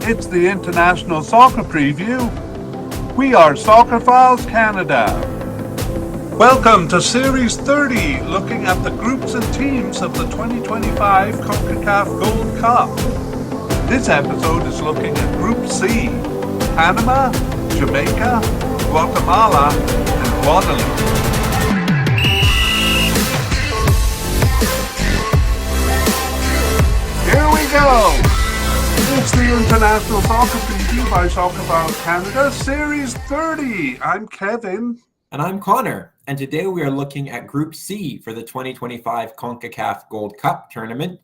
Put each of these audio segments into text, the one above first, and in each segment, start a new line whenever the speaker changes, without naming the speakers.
It's the International Soccer Preview. We are Soccerphiles Canada. Welcome to Series 30, looking at the groups and teams of the 2025 CONCACAF Gold Cup. This episode is looking at Group C: Panama, Jamaica, Guatemala, and Guadeloupe. Here we go! It's the International Soccer Preview by Soccerphiles Canada, Series 30. I'm Kevin.
And I'm Connor. And today we are looking at Group C for the 2025 CONCACAF Gold Cup tournament.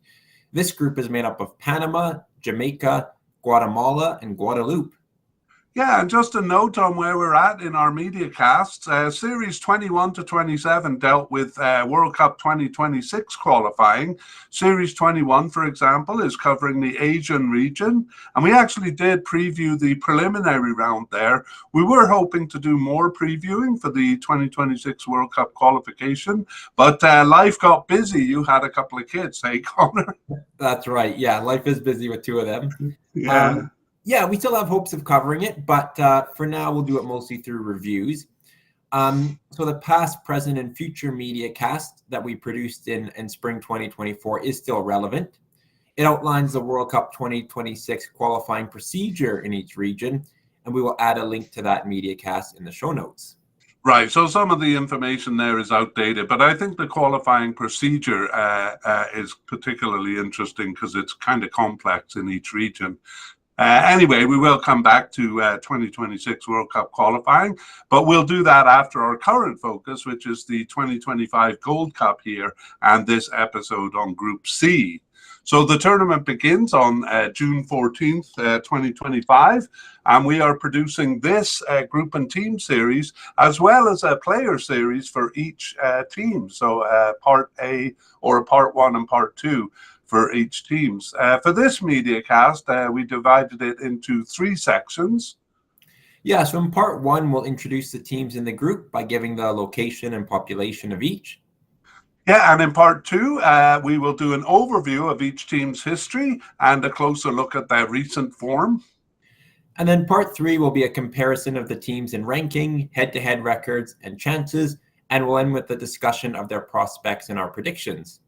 This group is made up of Panama, Jamaica, Guatemala, and Guadeloupe.
Yeah, and just a note on where we're at in our media casts. Series 21 to 27 dealt with World Cup 2026 qualifying. Series 21, for example, is covering the Asian region. And we actually did preview the preliminary round there. We were hoping to do more previewing for the 2026 World Cup qualification, but life got busy. You had a couple of kids, hey, Connor?
That's right. Yeah, life is busy with two of them.
Yeah.
Yeah, we still have hopes of covering it, but for now, we'll do it mostly through reviews. So the past, present, and future media cast that we produced in spring 2024 is still relevant. It outlines the World Cup 2026 qualifying procedure in each region, and we will add a link to that media cast in the show notes.
Right, so some of the information there is outdated, but I think the qualifying procedure is particularly interesting because it's kind of complex in each region. Anyway, we will come back to 2026 World Cup qualifying, but we'll do that after our current focus, which is the 2025 Gold Cup here and this episode on Group C. So the tournament begins on June 14th, 2025, and we are producing this group and team series as well as a player series for each team. So Part A or Part 1 and Part 2. For each teams. For this media cast, we divided it into three sections.
Yeah, so in Part 1, we'll introduce the teams in the group by giving the location and population of each.
Yeah, and in Part 2, we will do an overview of each team's history and a closer look at their recent form.
And then Part 3 will be a comparison of the teams in ranking, head-to-head records, and chances, and we'll end with the discussion of their prospects and our predictions.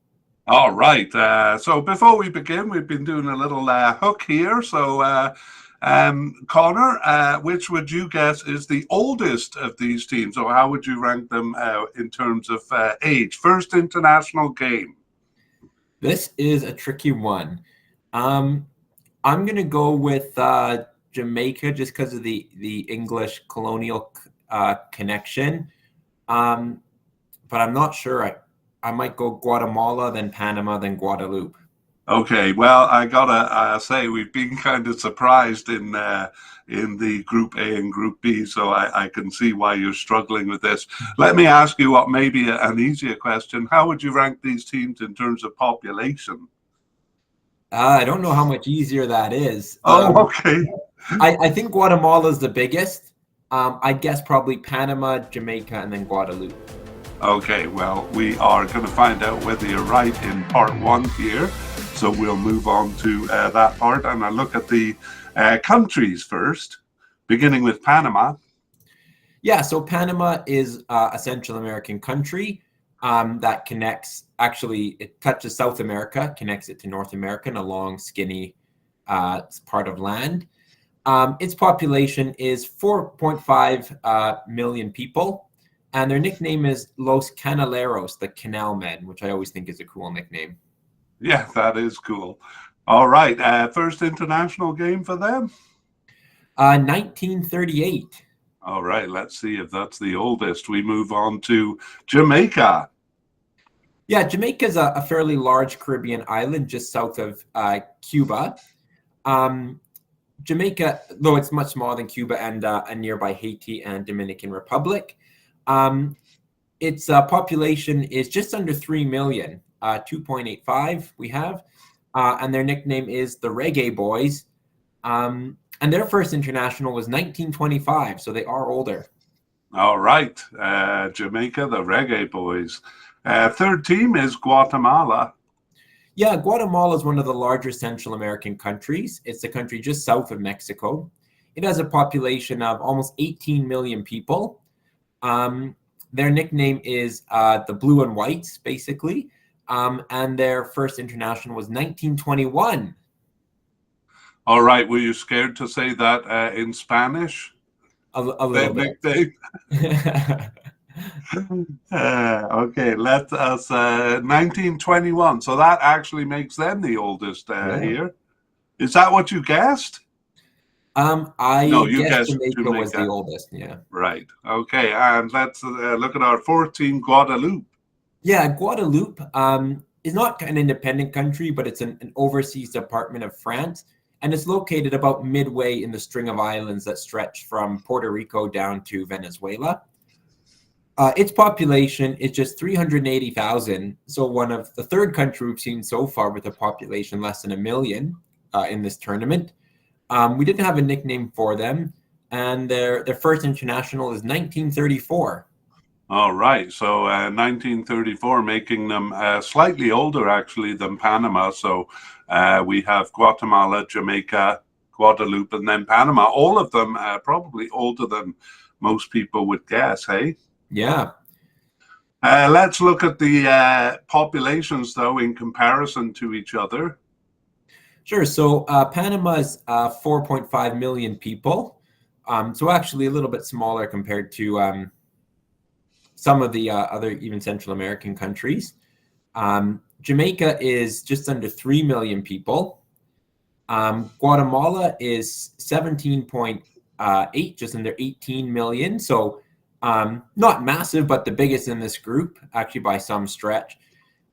All right. So before we begin, we've been doing a little hook here. So, Connor, which would you guess is the oldest of these teams? Or how would you rank them in terms of age? First international game.
This is a tricky one. I'm going to go with Jamaica just because of the English colonial connection. But I'm not sure. I might go Guatemala, then Panama, then Guadeloupe.
Okay, well, I gotta say we've been kind of surprised in the Group A and Group B, so I can see why you're struggling with this. Let me ask you what may be an easier question. How would you rank these teams in terms of population?
I don't know how much easier that is.
Okay.
I think Guatemala is the biggest. I guess probably Panama, Jamaica, and then Guadeloupe.
Okay, well, we are going to find out whether you're right in Part 1 here. So we'll move on to that part and I'll look at the countries first, beginning with Panama.
Yeah, so Panama is a Central American country that connects, actually, it touches South America, connects it to North America in a long, skinny part of land. Its population is 4.5 million people. And their nickname is Los Canaleros, the Canal Men, which I always think is a cool nickname.
Yeah, that is cool. All right. First international game for them?
1938.
All right. Let's see if that's the oldest. We move on to Jamaica.
Yeah, Jamaica is a fairly large Caribbean island just south of Cuba. Jamaica, though it's much smaller than Cuba and nearby Haiti and Dominican Republic. Its population is just under 3 million, 2.85 we have, and their nickname is the Reggae Boys, and their first international was 1925, so they are older.
All right, Jamaica, the Reggae Boys. Third team is Guatemala.
Yeah, Guatemala is one of the larger Central American countries. It's a country just south of Mexico. It has a population of almost 18 million people. Their nickname is the Blue and Whites, basically. And their first international was 1921.
All right. Were you scared to say that in Spanish?
A little bit.
Okay, let us 1921. So that actually makes them the oldest here. Is that what you guessed?
I
you
guess
guessed
Jamaica was the oldest. Yeah.
Right. Okay, and let's look at our fourth team, Guadeloupe.
Yeah, Guadeloupe is not an independent country, but it's an overseas department of France, and it's located about midway in the string of islands that stretch from Puerto Rico down to Venezuela. Its population is just 380,000, so one of the third country we've seen so far with a population less than 1 million in this tournament. We didn't have a nickname for them, and their first international is 1934.
All right, so 1934, making them slightly older actually than Panama. So we have Guatemala, Jamaica, Guadeloupe, and then Panama. All of them probably older than most people would guess, hey?
Yeah.
Let's look at the populations, though, in comparison to each other.
Sure. So Panama is 4.5 million people. So actually a little bit smaller compared to some of the other even Central American countries. Jamaica is just under 3 million people. Guatemala is 17.8, just under 18 million. So not massive, but the biggest in this group, actually by some stretch.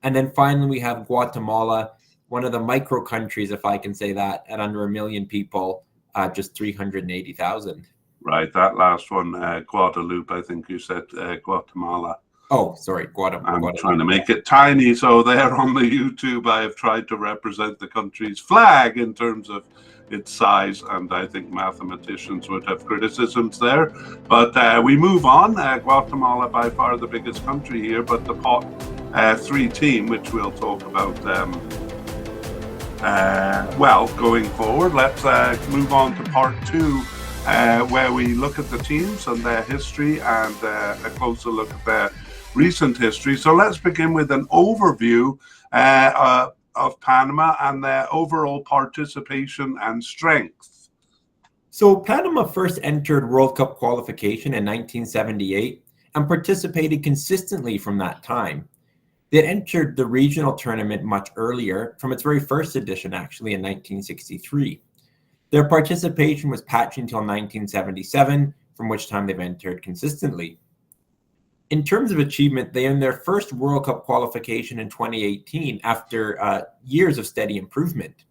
And then finally, we have Guatemala, one of the micro countries, if I can say that, at under 1 million people, just 380,000.
Right, that last one, Guadeloupe, I think you said Guatemala.
Oh, sorry, Guatemala.
I'm trying to make it tiny, so there on the YouTube, I have tried to represent the country's flag in terms of its size, and I think mathematicians would have criticisms there. But we move on. Guatemala, by far the biggest country here, but the pot 3 team, which we'll talk about going forward. Let's move on to part 2, where we look at the teams and their history and a closer look at their recent history. So let's begin with an overview of Panama and their overall participation and strength.
So Panama first entered World Cup qualification in 1978 and participated consistently from that time. They entered the regional tournament much earlier, from its very first edition actually in 1963. Their participation was patchy until 1977, from which time they've entered consistently. In terms of achievement, they earned their first World Cup qualification in 2018 after years of steady improvement.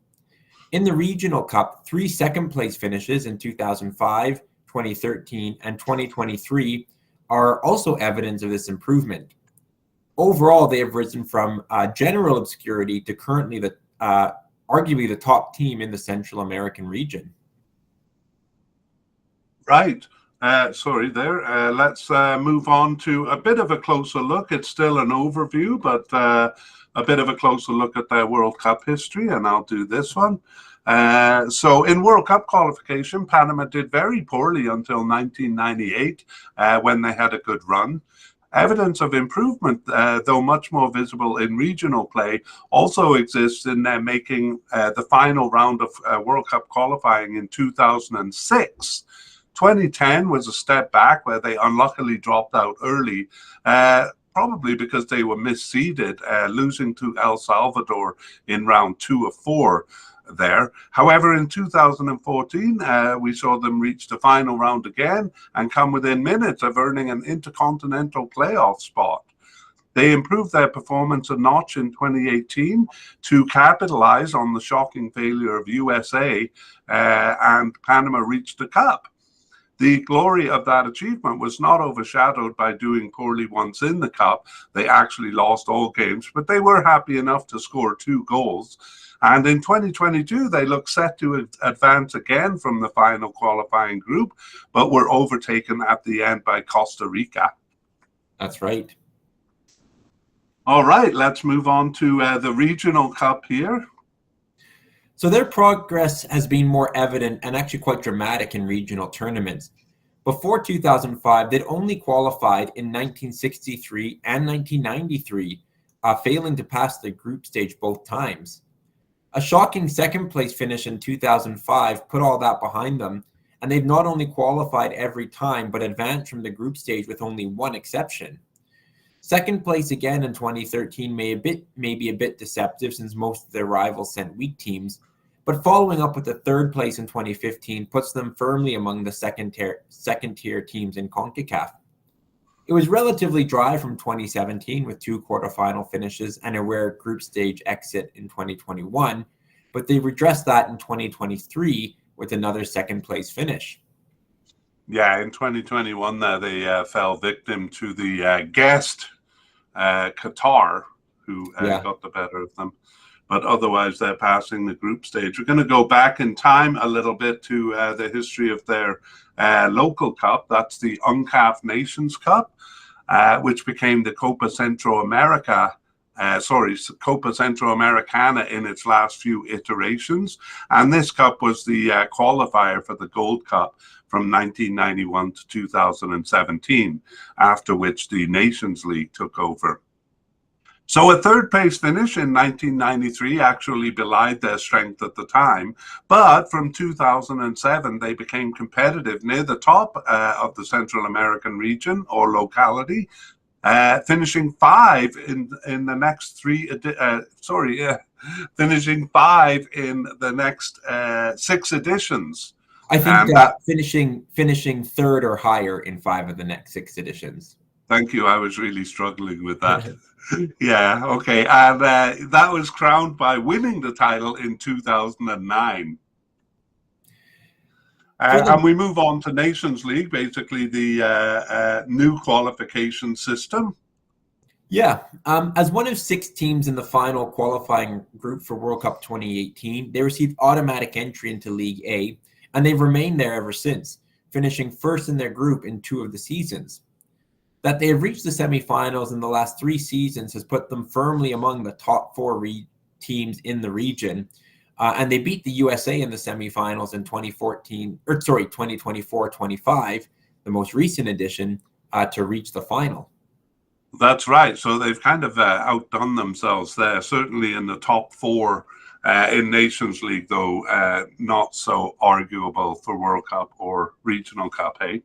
In the Regional Cup, 3 second-place finishes in 2005, 2013, and 2023 are also evidence of this improvement. Overall, they have risen from general obscurity to currently arguably the top team in the Central American region.
Right. Let's move on to a bit of a closer look. It's still an overview, but a bit of a closer look at their World Cup history, and I'll do this one. So in World Cup qualification, Panama did very poorly until 1998, when they had a good run. Evidence of improvement, though much more visible in regional play, also exists in their making the final round of World Cup qualifying in 2006. 2010 was a step back where they unluckily dropped out early, probably because they were misseeded, losing to El Salvador in round 2 of 4 there. However, in 2014, we saw them reach the final round again and come within minutes of earning an intercontinental playoff spot. They improved their performance a notch in 2018 to capitalize on the shocking failure of USA, and Panama reached the Cup. The glory of that achievement was not overshadowed by doing poorly once in the Cup. They actually lost all games, but they were happy enough to score 2 goals. And in 2022, they look set to advance again from the final qualifying group, but were overtaken at the end by Costa Rica.
That's right.
All right, let's move on to the regional cup here.
So their progress has been more evident and actually quite dramatic in regional tournaments. Before 2005, they'd only qualified in 1963 and 1993, failing to pass the group stage both times. A shocking second place finish in 2005 put all that behind them, and they've not only qualified every time, but advanced from the group stage with only one exception. Second place again in 2013 may be a bit deceptive since most of their rivals sent weak teams, but following up with the third place in 2015 puts them firmly among the second tier teams in CONCACAF. It was relatively dry from 2017 with 2 quarterfinal finishes and a rare group stage exit in 2021, but they redressed that in 2023 with another second place finish.
Yeah, in 2021 there they fell victim to the guest Qatar, who got the better of them. But otherwise, they're passing the group stage. We're going to go back in time a little bit to the history of their local cup. That's the CONCACAF Nations Cup, which became the Copa Centroamericana in its last few iterations. And this cup was the qualifier for the Gold Cup from 1991 to 2017, after which the Nations League took over. So a third place finish in 1993 actually belied their strength at the time, but from 2007 they became competitive near the top of the Central American region or locality, finishing 5 in the next finishing 5 in the next 6 editions.
I think finishing third or higher in 5 of the next 6 editions.
Thank you. I was really struggling with that. Yeah, okay. And that was crowned by winning the title in 2009. And we move on to Nations League, basically the new qualification system.
Yeah. As one of 6 teams in the final qualifying group for World Cup 2018, they received automatic entry into League A, and they've remained there ever since, finishing first in their group in 2 of the seasons. That they have reached the semifinals in the last 3 seasons has put them firmly among the top 4 teams in the region. And they beat the USA in the semifinals in 2024-25, the most recent edition, to reach the final.
That's right. So they've kind of outdone themselves there, certainly in the top 4 in Nations League, though not so arguable for World Cup or Regional Cup, hey?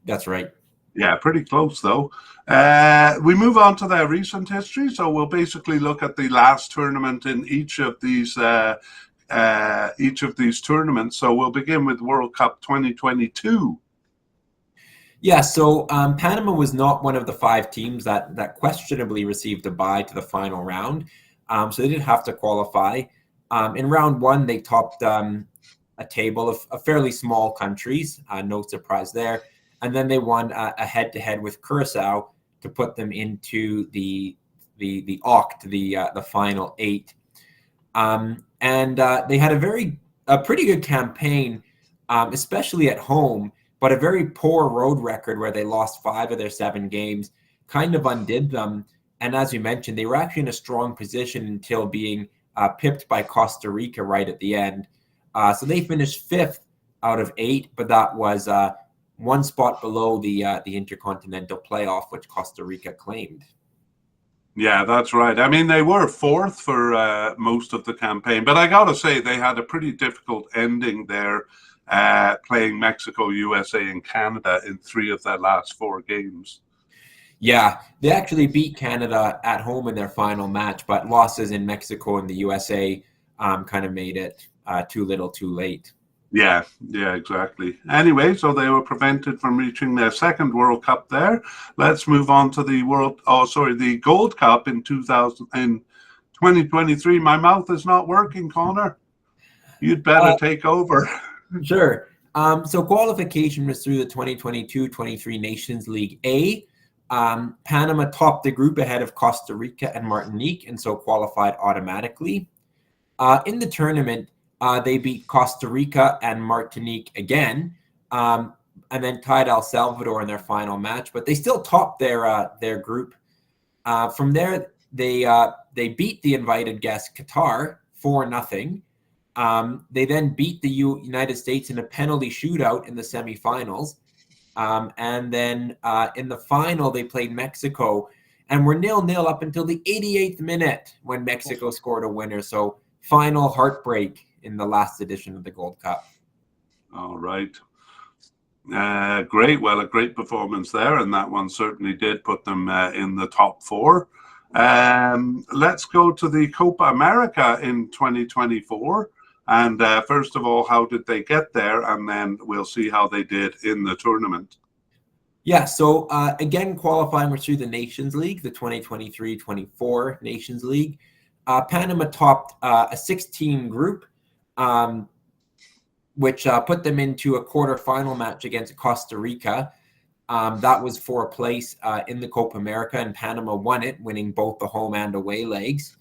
That's right.
Yeah, pretty close though. We move on to their recent history, so we'll basically look at the last tournament in each of these tournaments. So we'll begin with World Cup 2022.
Yeah, so Panama was not one of the 5 teams that questionably received a bye to the final round, so they didn't have to qualify. In round 1, they topped a table of fairly small countries, no surprise there. And then they won a head-to-head with Curacao to put them into the OCT, the final 8. And they had a pretty good campaign, especially at home, but a very poor road record where they lost 5 of their 7 games, kind of undid them. And as you mentioned, they were actually in a strong position until being pipped by Costa Rica right at the end. So they finished 5th out of 8, but that was 1 spot below the Intercontinental playoff, which Costa Rica claimed.
Yeah, that's right. I mean, they were 4th for most of the campaign, but I got to say they had a pretty difficult ending there, playing Mexico, USA, and Canada in 3 of their last 4 games.
Yeah, they actually beat Canada at home in their final match, but losses in Mexico and the USA kind of made it too little too late.
Yeah, exactly. Anyway, so they were prevented from reaching their 2nd World Cup there. Let's move on to the Gold Cup in 2023. My mouth is not working, Connor. You'd better take over.
Sure. So qualification was through the 2022-23 Nations League A. Panama topped the group ahead of Costa Rica and Martinique, and so qualified automatically. In the tournament, they beat Costa Rica and Martinique again, and then tied El Salvador in their final match. But they still topped their group. From there, they beat the invited guest Qatar 4-0. They then beat the United States in a penalty shootout in the semifinals. And then in the final, they played Mexico and were 0-0 up until the 88th minute when Mexico scored a winner. So final heartbreak in the last edition of the Gold Cup.
All right. Great. Well, a great performance there. And that one certainly did put them in the top 4. Let's go to the Copa America in 2024. And first of all, how did they get there? And then we'll see how they did in the tournament.
Yeah, so again, qualifying was through the Nations League, the 2023-24 Nations League. Panama topped a 6-team group, which put them into a quarterfinal match against Costa Rica. That was for a place in the Copa America, and Panama won it, winning both the home and away legs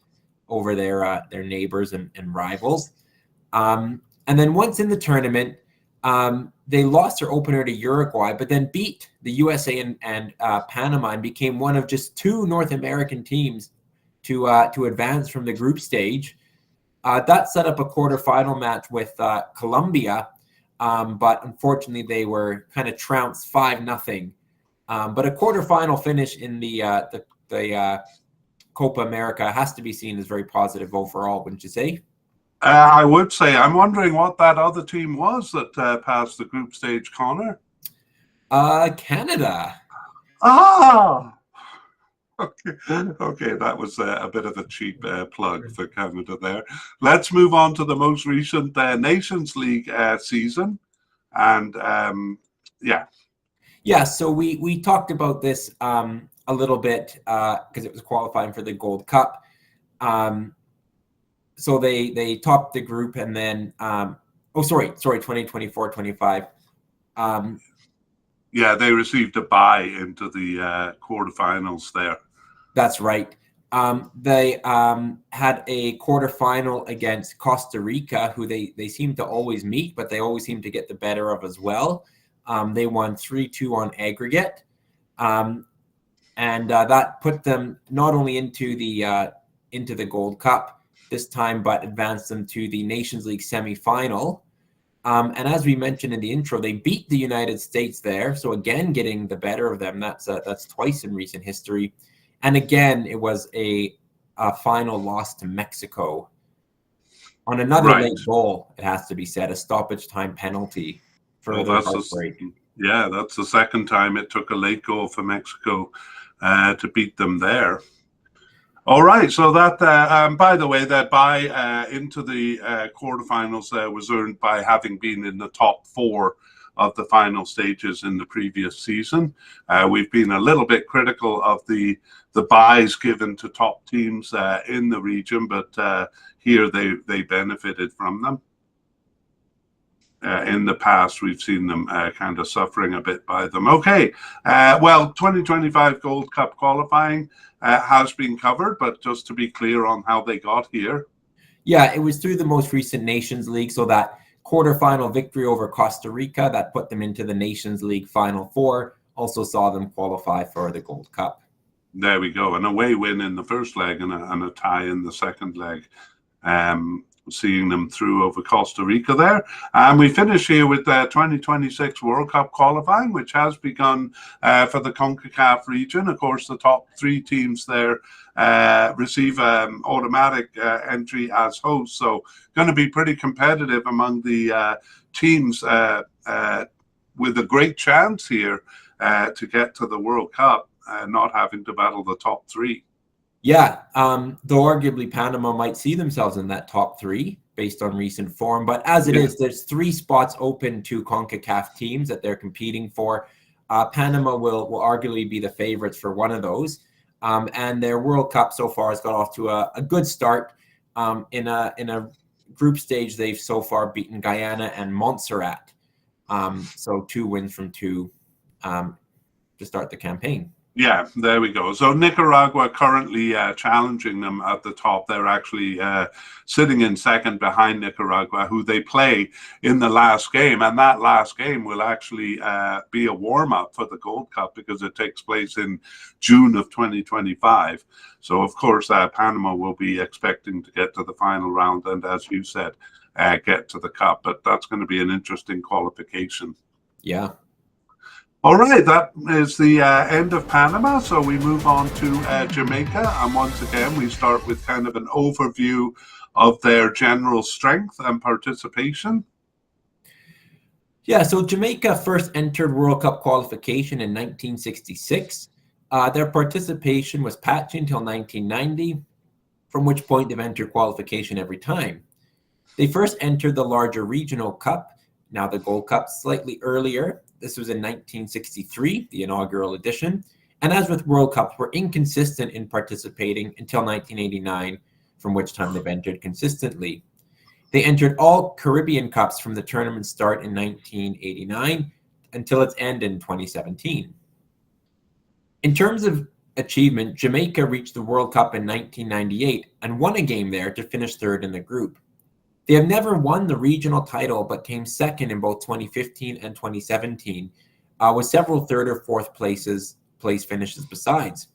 over their neighbors and rivals. And then once in the tournament, they lost their opener to Uruguay, but then beat the USA and Panama and became one of just 2 North American teams to advance from the group stage. That set up a quarterfinal match with Colombia, but unfortunately they were kind of trounced 5-0. But a quarterfinal finish in the Copa America has to be seen as very positive overall, wouldn't you say?
I would say. I'm wondering what that other team was that passed the group stage, Connor.
Canada.
Ah! Okay, that was a bit of a cheap plug for Canada there. Let's move on to the most recent Nations League season. And
Yeah, so we talked about this a little bit because it was qualifying for the Gold Cup. So they topped the group and then 2024-25.
Yeah, they received a bye into the quarterfinals there.
That's right. They had a quarterfinal against Costa Rica, who they seem to always meet, but they always seem to get the better of as well. They won 3-2 on aggregate. And that put them not only into the Gold Cup this time, but advanced them to the Nations League semifinal. And as we mentioned in the intro, they beat the United States there. So again, getting the better of them. That's twice in recent history. And again, it was a final loss to Mexico on another late goal. It has to be said, a stoppage time penalty for the heartbreak.
Yeah, that's the second time it took a late goal for Mexico to beat them there. All right, so that, by the way, that bye into the quarterfinals was earned by having been in the top 4 of the final stages in the previous season. We've been a little bit critical of the byes given to top teams in the region, but here they benefited from them. In the past, we've seen them kind of suffering a bit by them. Okay, well, 2025 Gold Cup qualifying has been covered, but just to be clear on how they got here.
Yeah, it was through the most recent Nations League, so that quarterfinal victory over Costa Rica that put them into the Nations League Final 4 also saw them qualify for the Gold Cup.
There we go, an away win in the first leg and a tie in the second leg. Seeing them through over Costa Rica there. And we finish here with the 2026 World Cup qualifying, which has begun for the CONCACAF region. Of course, the top 3 teams there receive automatic entry as hosts. So going to be pretty competitive among the teams with a great chance here to get to the World Cup, not having to battle the top 3.
Yeah, though arguably Panama might see themselves in that top 3 based on recent form. But as it is, there's 3 spots open to CONCACAF teams that they're competing for. Panama will arguably be the favorites for one of those. And their World Cup so far has got off to a good start. In a group stage, they've so far beaten Guyana and Montserrat. So 2 wins from 2 to start the campaign.
Yeah, there we go. So Nicaragua currently challenging them at the top. They're actually sitting in second behind Nicaragua, who they play in the last game. And that last game will actually be a warm-up for the Gold Cup because it takes place in June of 2025. So, of course, Panama will be expecting to get to the final round and, as you said, get to the Cup. But that's going to be an interesting qualification.
Yeah.
All right, that is the end of Panama. So we move on to Jamaica. And once again, we start with kind of an overview of their general strength and participation.
Yeah, so Jamaica first entered World Cup qualification in 1966. Their participation was patchy until 1990, from which point they've entered qualification every time. They first entered the larger regional cup, now the Gold Cup, slightly earlier. This was in 1963, the inaugural edition. And as with World Cups, were inconsistent in participating until 1989, from which time they've entered consistently. They entered all Caribbean Cups from the tournament's start in 1989 until its end in 2017. In terms of achievement, Jamaica reached the World Cup in 1998 and won a game there to finish third in the group. They have never won the regional title, but came second in both 2015 and 2017, with several third or fourth place finishes besides.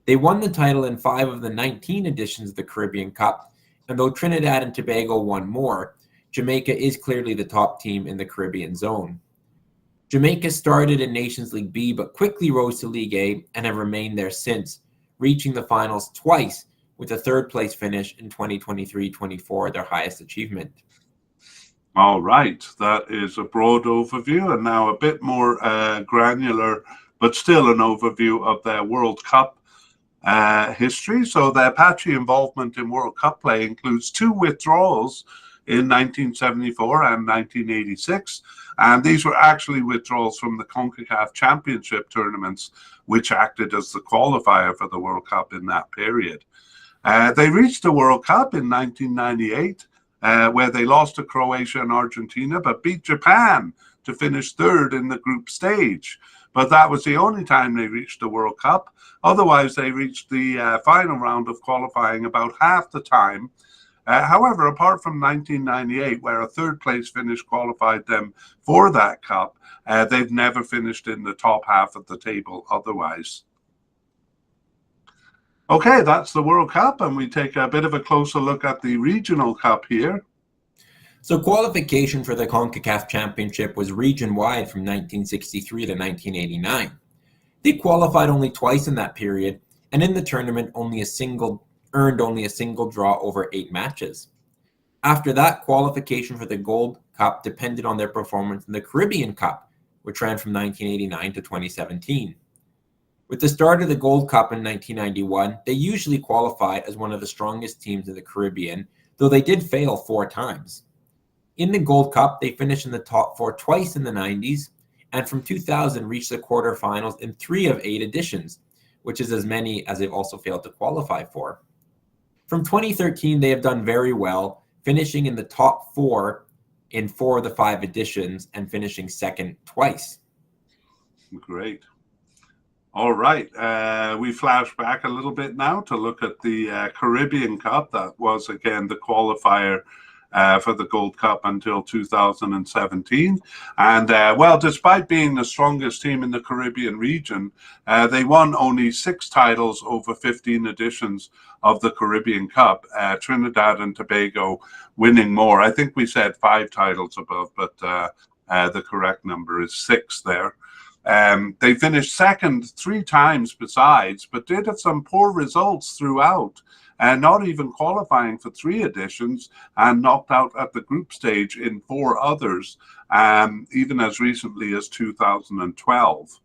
They won the title in 5 of the 19 editions of the Caribbean Cup, and though Trinidad and Tobago won more, Jamaica is clearly the top team in the Caribbean zone. Jamaica started in Nations League B, but quickly rose to League A and have remained there since, reaching the finals twice, with a third place finish in 2023-24, their highest achievement.
All right, that is a broad overview, and now a bit more granular, but still an overview of their World Cup history. So their patchy involvement in World Cup play includes 2 withdrawals in 1974 and 1986, and these were actually withdrawals from the CONCACAF Championship tournaments, which acted as the qualifier for the World Cup in that period. They reached the World Cup in 1998, where they lost to Croatia and Argentina, but beat Japan to finish third in the group stage. But that was the only time they reached the World Cup. Otherwise, they reached the final round of qualifying about half the time. However, apart from 1998, where a third place finish qualified them for that cup, they've never finished in the top half of the table otherwise. Okay, that's the World Cup, and we take a bit of a closer look at the Regional Cup here.
So qualification for the CONCACAF Championship was region-wide from 1963 to 1989. They qualified only twice in that period, and in the tournament earned only a single draw over 8 matches. After that, qualification for the Gold Cup depended on their performance in the Caribbean Cup, which ran from 1989 to 2017. With the start of the Gold Cup in 1991, they usually qualified as one of the strongest teams in the Caribbean, though they did fail 4 times. In the Gold Cup, they finished in the top 4 twice in the 90s, and from 2000 reached the quarterfinals in 3 of 8 editions, which is as many as they've also failed to qualify for. From 2013, they have done very well, finishing in the top 4 in 4 of the 5 editions and finishing second twice.
Great. All right, we flash back a little bit now to look at the Caribbean Cup. That was, again, the qualifier for the Gold Cup until 2017. And, well, despite being the strongest team in the Caribbean region, they won only 6 titles over 15 editions of the Caribbean Cup, Trinidad and Tobago winning more. I think we said 5 titles above, but the correct number is 6 there. They finished second 3 times besides, but did have some poor results throughout, not even qualifying for 3 editions and knocked out at the group stage in 4 others, even as recently as 2012.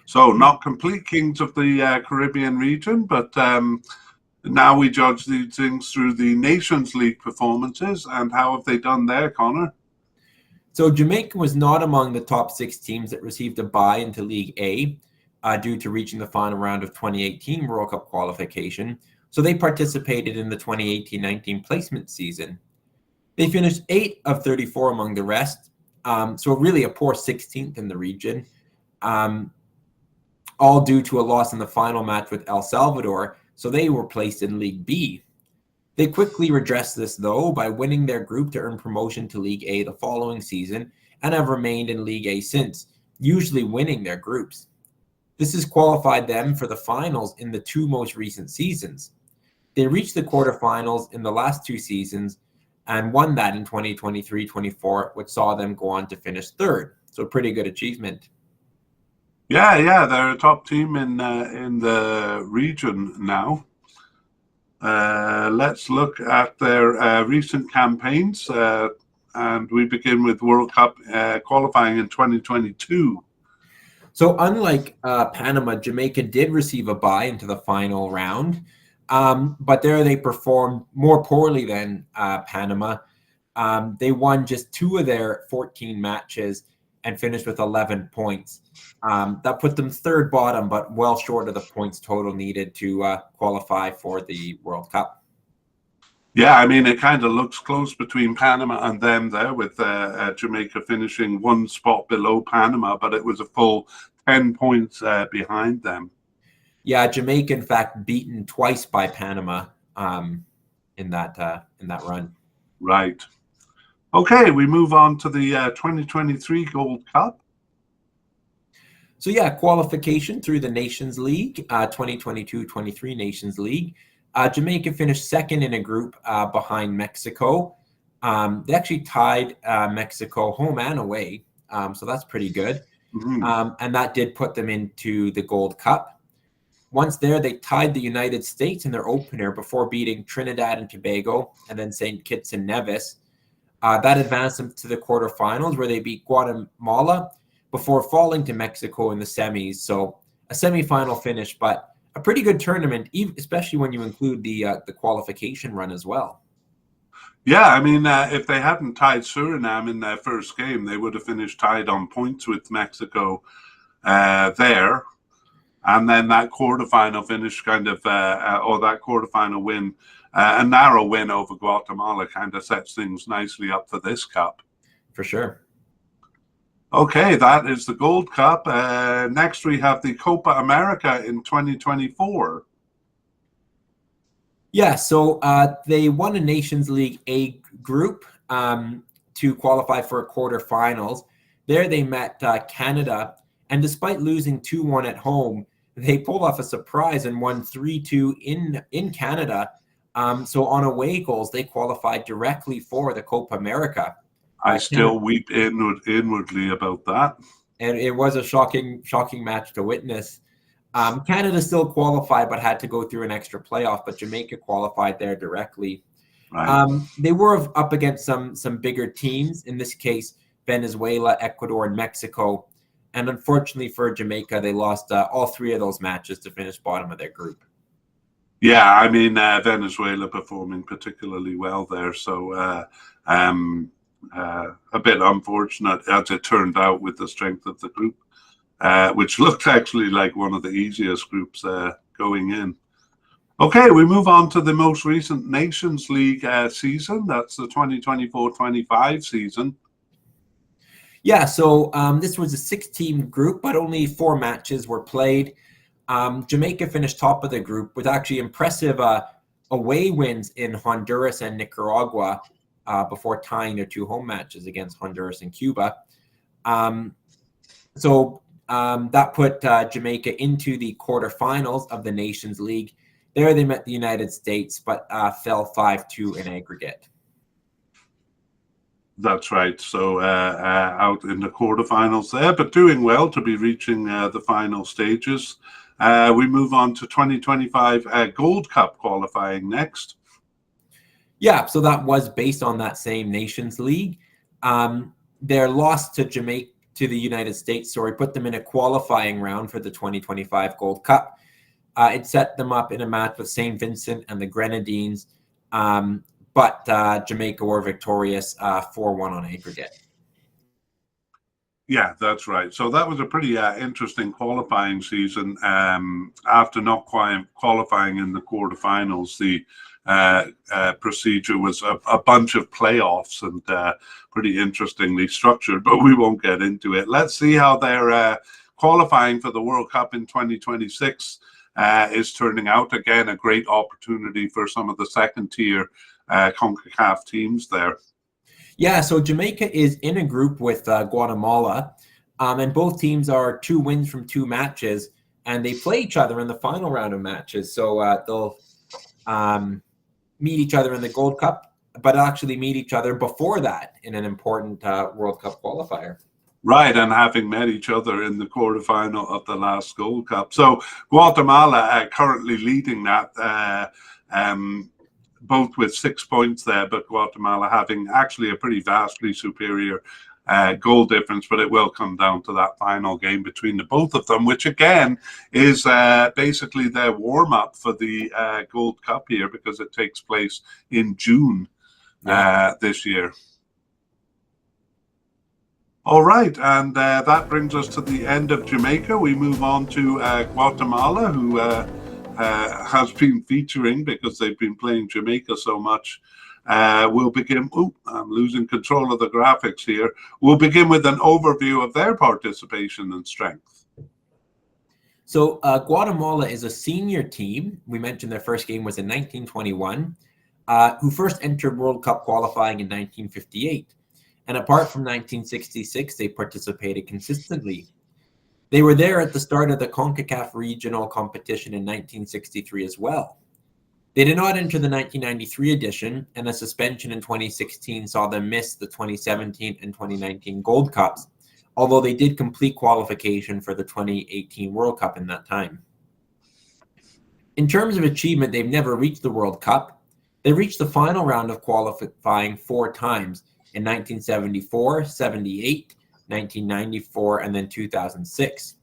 So not complete kings of the Caribbean region, but now we judge these things through the Nations League performances. And how have they done there, Connor?
So Jamaica was not among the top 6 teams that received a bye into League A due to reaching the final round of 2018 World Cup qualification. So they participated in the 2018-19 placement season. They finished 8 of 34 among the rest. So really a poor 16th in the region. all due to a loss in the final match with El Salvador, so they were placed in League B. They quickly redressed this, though, by winning their group to earn promotion to League A the following season, and have remained in League A since, usually winning their groups. This has qualified them for the finals in the 2 most recent seasons. They reached the quarterfinals in the last 2 seasons and won that in 2023-24, which saw them go on to finish 3rd. So a pretty good achievement.
Yeah, they're a top team in the region now. Let's look at their recent campaigns, and we begin with World Cup qualifying in 2022.
So unlike Panama, Jamaica did receive a bye into the final round, but there they performed more poorly than Panama. They won just 2 of their 14 matches and finished with 11 points. That put them 3rd bottom, but well short of the points total needed to qualify for the World Cup.
Yeah, I mean, it kind of looks close between Panama and them there, with Jamaica finishing 1 spot below Panama, but it was a full 10 points behind them.
Yeah, Jamaica, in fact, beaten twice by Panama in that run.
Right. Okay, we move on to the 2023 Gold Cup.
So yeah, qualification through the Nations League, 2022-23 Nations League. Jamaica finished 2nd in a group behind Mexico. They actually tied Mexico home and away, so that's pretty good.
Mm-hmm.
And that did put them into the Gold Cup. Once there, they tied the United States in their opener before beating Trinidad and Tobago and then St. Kitts and Nevis. That advanced them to the quarterfinals, where they beat Guatemala before falling to Mexico in the semis. So a semifinal finish, but a pretty good tournament, especially when you include the qualification run as well.
Yeah, I mean, if they hadn't tied Suriname in their first game, they would have finished tied on points with Mexico there. And then that quarterfinal finish kind of, or that quarterfinal win, a narrow win over Guatemala kind of sets things nicely up for this cup.
For sure.
Okay, that is the Gold Cup. Next, we have the Copa America in 2024.
Yeah, so they won a Nations League A group to qualify for quarterfinals. There they met Canada, and despite losing 2-1 at home, they pulled off a surprise and won 3-2 in Canada. So on away goals, they qualified directly for the Copa America.
I still weep inwardly about that.
And it was a shocking match to witness. Canada still qualified, but had to go through an extra playoff, but Jamaica qualified there directly.
Right.
They were up against some bigger teams, in this case, Venezuela, Ecuador, and Mexico. And unfortunately for Jamaica, they lost all 3 of those matches to finish bottom of their group.
Yeah, I mean, Venezuela performing particularly well there. So a bit unfortunate, as it turned out, with the strength of the group, which looked actually like one of the easiest groups going in. Okay, we move on to the most recent Nations League season. That's the 2024-25 season.
Yeah, so this was a 6-team group, but only 4 matches were played. Jamaica finished top of the group with actually impressive away wins in Honduras and Nicaragua before tying their 2 home matches against Honduras and Cuba. So that put Jamaica into the quarterfinals of the Nations League. There they met the United States, but fell 5-2 in aggregate.
That's right. So out in the quarterfinals there, but doing well to be reaching the final stages. We move on to 2025 Gold Cup qualifying next.
Yeah, so that was based on that same Nations League. Their loss to Jamaica, to the United States, put them in a qualifying round for the 2025 Gold Cup. It set them up in a match with St. Vincent and the Grenadines, but Jamaica were victorious 4-1 on aggregate.
Yeah, that's right. So that was a pretty interesting qualifying season. After not qualifying in the quarterfinals, the procedure was a bunch of playoffs and pretty interestingly structured, but we won't get into it. Let's see how their qualifying for the World Cup in 2026 is turning out, again, a great opportunity for some of the second-tier CONCACAF teams there.
Yeah, so Jamaica is in a group with Guatemala, and both teams are 2 wins from 2 matches, and they play each other in the final round of matches. So they'll meet each other in the Gold Cup, but actually meet each other before that in an important World Cup qualifier.
Right, and having met each other in the quarterfinal of the last Gold Cup. So Guatemala currently leading that, both with 6 points there, but Guatemala having actually a pretty vastly superior goal difference, but it will come down to that final game between the both of them, which again is basically their warm-up for the Gold Cup here, because it takes place in June this year. All right, and that brings us to the end of Jamaica. We move on to Guatemala, who has been featuring, because they've been playing Jamaica so much. We'll begin, I'm losing control of the graphics here. We'll begin with an overview of their participation and strength.
So Guatemala is a senior team. We mentioned their first game was in 1921, who first entered World Cup qualifying in 1958. And apart from 1966, they participated consistently. They were there at the start of the CONCACAF regional competition in 1963 as well. They did not enter the 1993 edition, and a suspension in 2016 saw them miss the 2017 and 2019 Gold Cups, although they did complete qualification for the 2018 World Cup in that time. In terms of achievement, they've never reached the World Cup. They reached the final round of qualifying 4 times, in 1974, 78, 1994, and then 2006.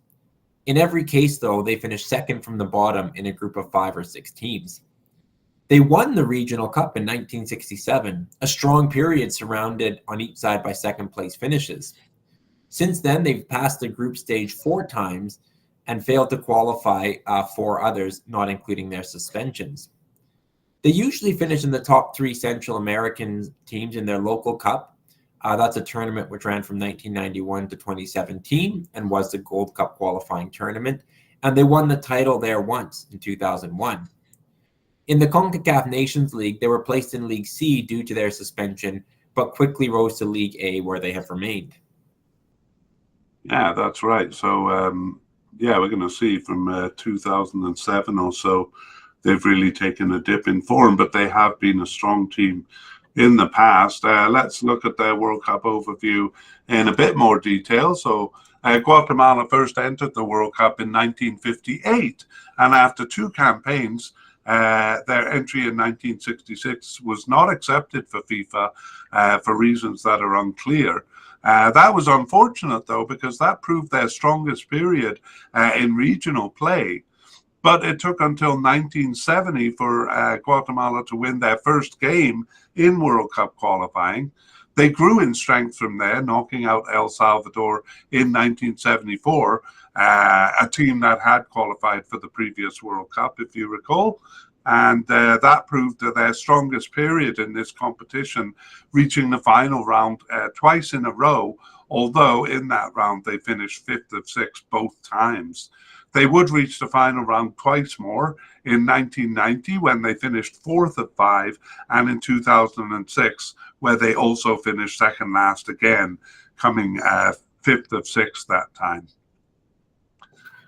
In every case, though, they finished second from the bottom in a group of 5 or 6 teams. They won the Regional Cup in 1967, a strong period surrounded on each side by second-place finishes. Since then, they've passed the group stage 4 times and failed to qualify 4 others, not including their suspensions. They usually finish in the top 3 Central American teams in their local cup. That's a tournament which ran from 1991 to 2017 and was the Gold Cup qualifying tournament. And they won the title there once in 2001. In the CONCACAF Nations League, they were placed in League C due to their suspension, but quickly rose to League A, where they have remained.
Yeah, that's right. So, yeah, we're going to see from 2007 or so, they've really taken a dip in form, but they have been a strong team in the past. Let's look at their World Cup overview in a bit more detail. So Guatemala first entered the World Cup in 1958, and after 2 campaigns, their entry in 1966 was not accepted for FIFA for reasons that are unclear. That was unfortunate, though, because that proved their strongest period in regional play. But it took until 1970 for Guatemala to win their first game in World Cup qualifying. They grew in strength from there, knocking out El Salvador in 1974, a team that had qualified for the previous World Cup, if you recall. And that proved their strongest period in this competition, reaching the final round twice in a row, although in that round they finished 5th of 6 both times. They would reach the final round twice more, in 1990 when they finished 4th of 5, and in 2006 where they also finished second last again, coming 5th of 6 that time.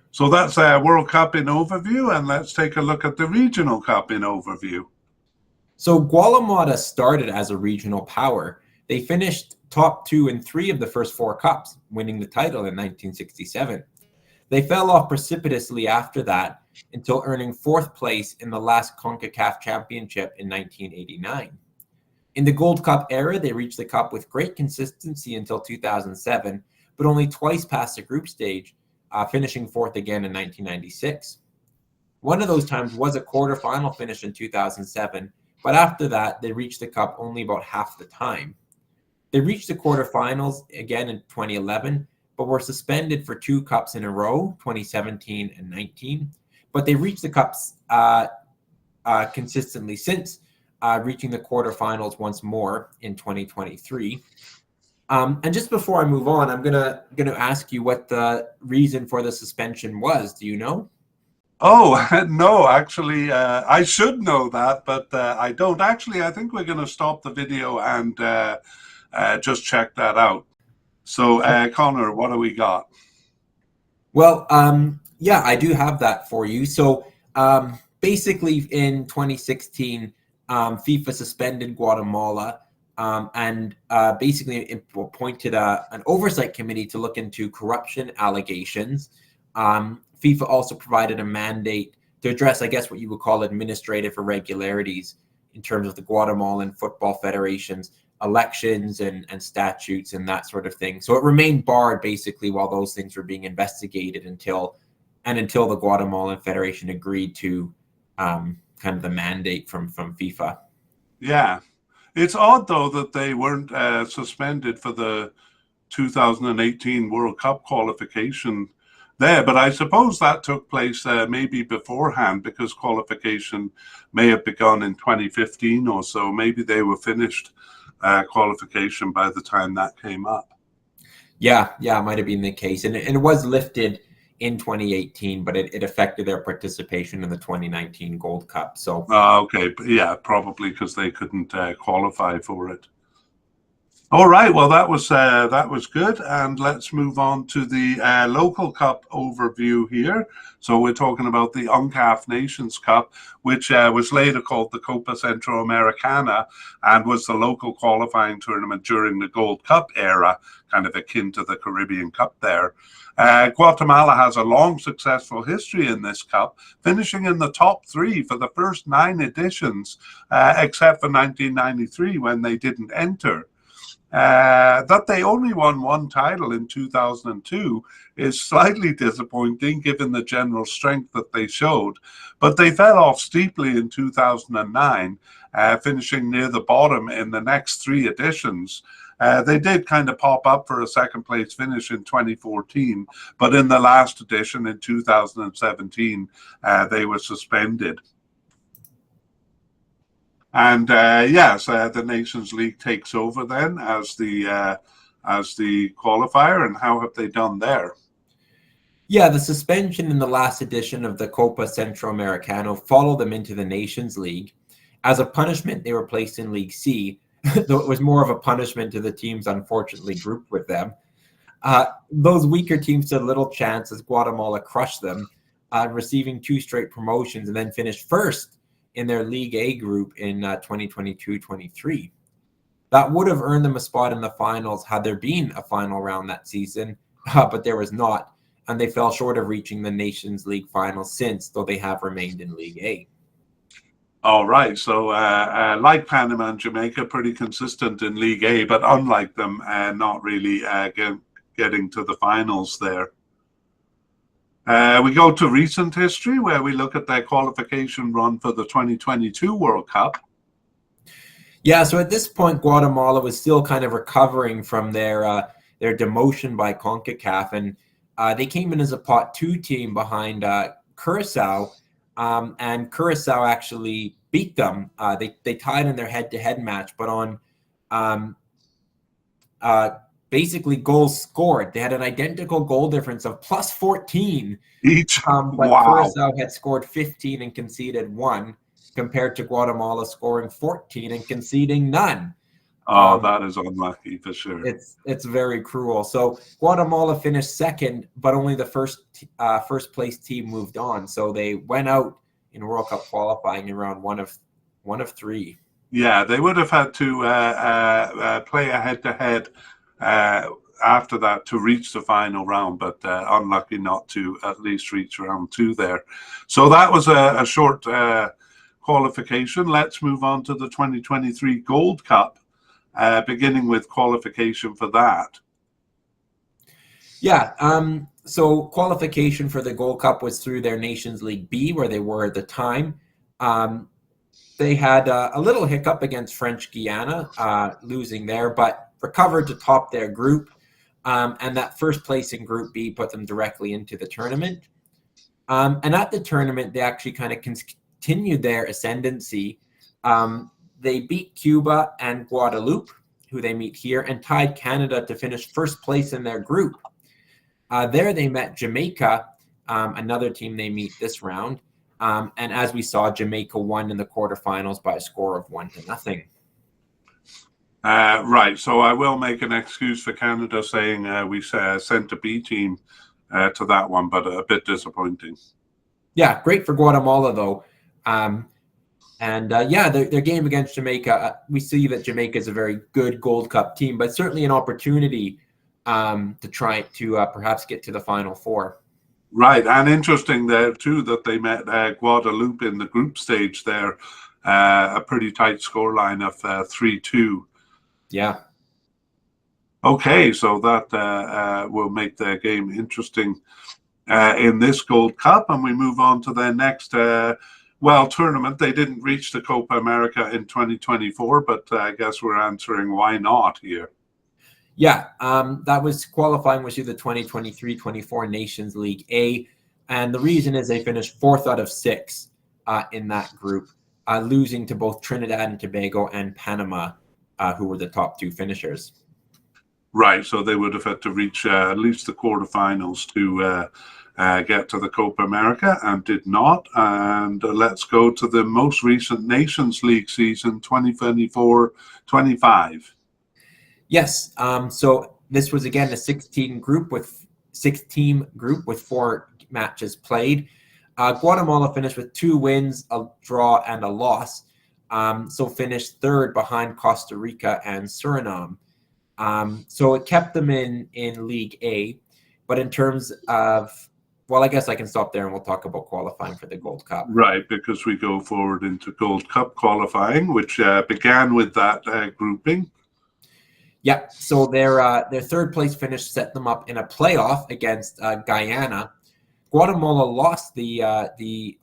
So that's our World Cup in overview, and let's take a look at the Regional Cup in overview.
So Guatemala started as a regional power. They finished top 2 in 3 of the first 4 cups, winning the title in 1967. They fell off precipitously after that until earning 4th place in the last CONCACAF championship in 1989. In the Gold Cup era, they reached the cup with great consistency until 2007, but only twice passed the group stage, finishing 4th again in 1996. One of those times was a quarterfinal finish in 2007, but after that, they reached the cup only about half the time. They reached the quarterfinals again in 2011, but were suspended for 2 cups in a row, 2017 and 19. But they reached the cups consistently since, reaching the quarterfinals once more in 2023. And just before I move on, I'm gonna ask you what the reason for the suspension was. Do you know?
Oh, no, actually, I should know that, but I don't. Actually, I think we're going to stop the video and just check that out. So, Connor, what do we got?
Well, yeah, I do have that for you. So basically, in 2016, FIFA suspended Guatemala and basically appointed an oversight committee to look into corruption allegations. FIFA also provided a mandate to address, I guess, what you would call administrative irregularities in terms of the Guatemalan Football Federation's elections and statutes and that sort of thing. So it remained barred basically while those things were being investigated until the Guatemalan Federation agreed to kind of the mandate from FIFA.
Yeah. It's odd, though, that they weren't suspended for the 2018 World Cup qualification there, but I suppose that took place maybe beforehand because qualification may have begun in 2015 or so. Maybe they were finished qualification by the time that came up.
Yeah, it might have been the case. And it was lifted in 2018, but it affected their participation in the 2019 Gold Cup. So,
okay. Yeah, probably because they couldn't qualify for it. All right, well, that was good, and let's move on to the local cup overview here. So we're talking about the CONCACAF Nations Cup, which was later called the Copa Centroamericana, and was the local qualifying tournament during the Gold Cup era, kind of akin to the Caribbean Cup there. Guatemala has a long, successful history in this cup, finishing in the top 3 for the first 9 editions, except for 1993 when they didn't enter. That they only won 1 title in 2002 is slightly disappointing given the general strength that they showed, but they fell off steeply in 2009, finishing near the bottom in the next 3 editions. They did kind of pop up for a second place finish in 2014, but in the last edition in 2017, they were suspended. And yes, the Nations League takes over then as the qualifier. And how have they done there?
Yeah, the suspension in the last edition of the Copa Centroamericano followed them into the Nations League. As a punishment, they were placed in League C, though it was more of a punishment to the teams unfortunately grouped with them. Those weaker teams stood little chance as Guatemala crushed them, receiving 2 straight promotions and then finished first in their League A group in 2022-23. That would have earned them a spot in the finals had there been a final round that season, but there was not, and they fell short of reaching the Nations League finals since, though they have remained in League A.
All right, so like Panama and Jamaica, pretty consistent in League A, but unlike them, not really getting to the finals there. We go to recent history where we look at their qualification run for the 2022 World Cup.
Yeah, so at this point, Guatemala was still kind of recovering from their demotion by CONCACAF, and they came in as a pot 2 team behind Curacao, and Curacao actually beat them. They tied in their head-to-head match, but on basically goals scored. They had an identical goal difference of plus 14
each.
But
wow.
Curacao had scored 15 and conceded 1, compared to Guatemala scoring 14 and conceding none.
Oh, that is unlucky for sure.
It's very cruel. So Guatemala finished second, but only the first place team moved on. So they went out in World Cup qualifying in round one of 3.
Yeah, they would have had to play a head-to-head after that to reach the final round, but unlucky not to at least reach round 2 there. So that was a short qualification. Let's move on to the 2023 Gold Cup, beginning with qualification for that.
Yeah, so qualification for the Gold Cup was through their Nations League B, where they were at the time. They had a little hiccup against French Guiana, losing there, but recovered to top their group. And that first place in Group B put them directly into the tournament. And at the tournament, they actually kind of continued their ascendancy. They beat Cuba and Guadeloupe, who they meet here, and tied Canada to finish first place in their group. There they met Jamaica, another team they meet this round. And as we saw, Jamaica won in the quarterfinals by a score of 1-0.
Right, so I will make an excuse for Canada, saying we sent a B team to that one, but a bit disappointing.
Yeah, great for Guatemala, though. Their game against Jamaica, we see that Jamaica is a very good Gold Cup team, but certainly an opportunity to try to perhaps get to the Final Four.
Right, and interesting there too that they met Guadeloupe in the group stage there, a pretty tight scoreline of 3-2.
Yeah.
Okay, so that will make their game interesting in this Gold Cup, and we move on to their next tournament. They didn't reach the Copa America in 2024, but I guess we're answering why not here.
Yeah, that was qualifying was the 2023-24 Nations League A, and the reason is they finished 4th out of 6 in that group, losing to both Trinidad and Tobago and Panama, who were the top 2 finishers.
Right, so they would have had to reach at least the quarterfinals to get to the Copa America, and did not. And let's go to the most recent Nations League season, 2024-25.
Yes. So this was again a 6-team group with 4 matches played. Guatemala finished with 2 wins, a draw, and a loss. So finished 3rd behind Costa Rica and Suriname. So it kept them in League A. But in terms of, well, I guess I can stop there and we'll talk about qualifying for the Gold Cup.
Right, because we go forward into Gold Cup qualifying, which began with that grouping.
Yeah, so their 3rd place finish set them up in a playoff against Guyana. Guatemala lost the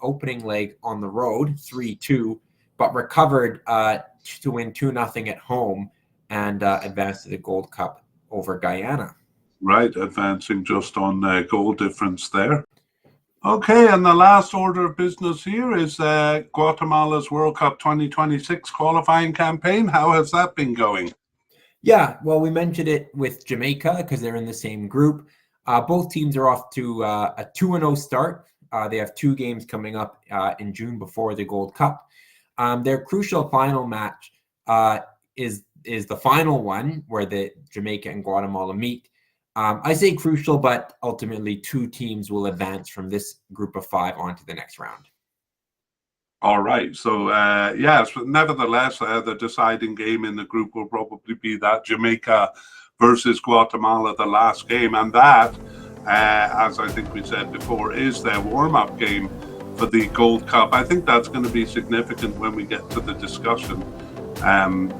opening leg on the road, 3-2, but recovered to win 2-0 at home and advanced to the Gold Cup over Guyana.
Right, advancing just on goal difference there. Okay, and the last order of business here is Guatemala's World Cup 2026 qualifying campaign. How has that been going?
Yeah, well, we mentioned it with Jamaica because they're in the same group. Both teams are off to a 2-0 start. They have 2 games coming up in June before the Gold Cup. Their crucial final match is the final one where the Jamaica and Guatemala meet. I say crucial, but ultimately 2 teams will advance from this group of 5 onto the next round.
All right. So, yes, but nevertheless, the deciding game in the group will probably be that Jamaica versus Guatemala, the last game. And that, as I think we said before, is their warm-up game for the Gold Cup. I think that's going to be significant when we get to the discussion.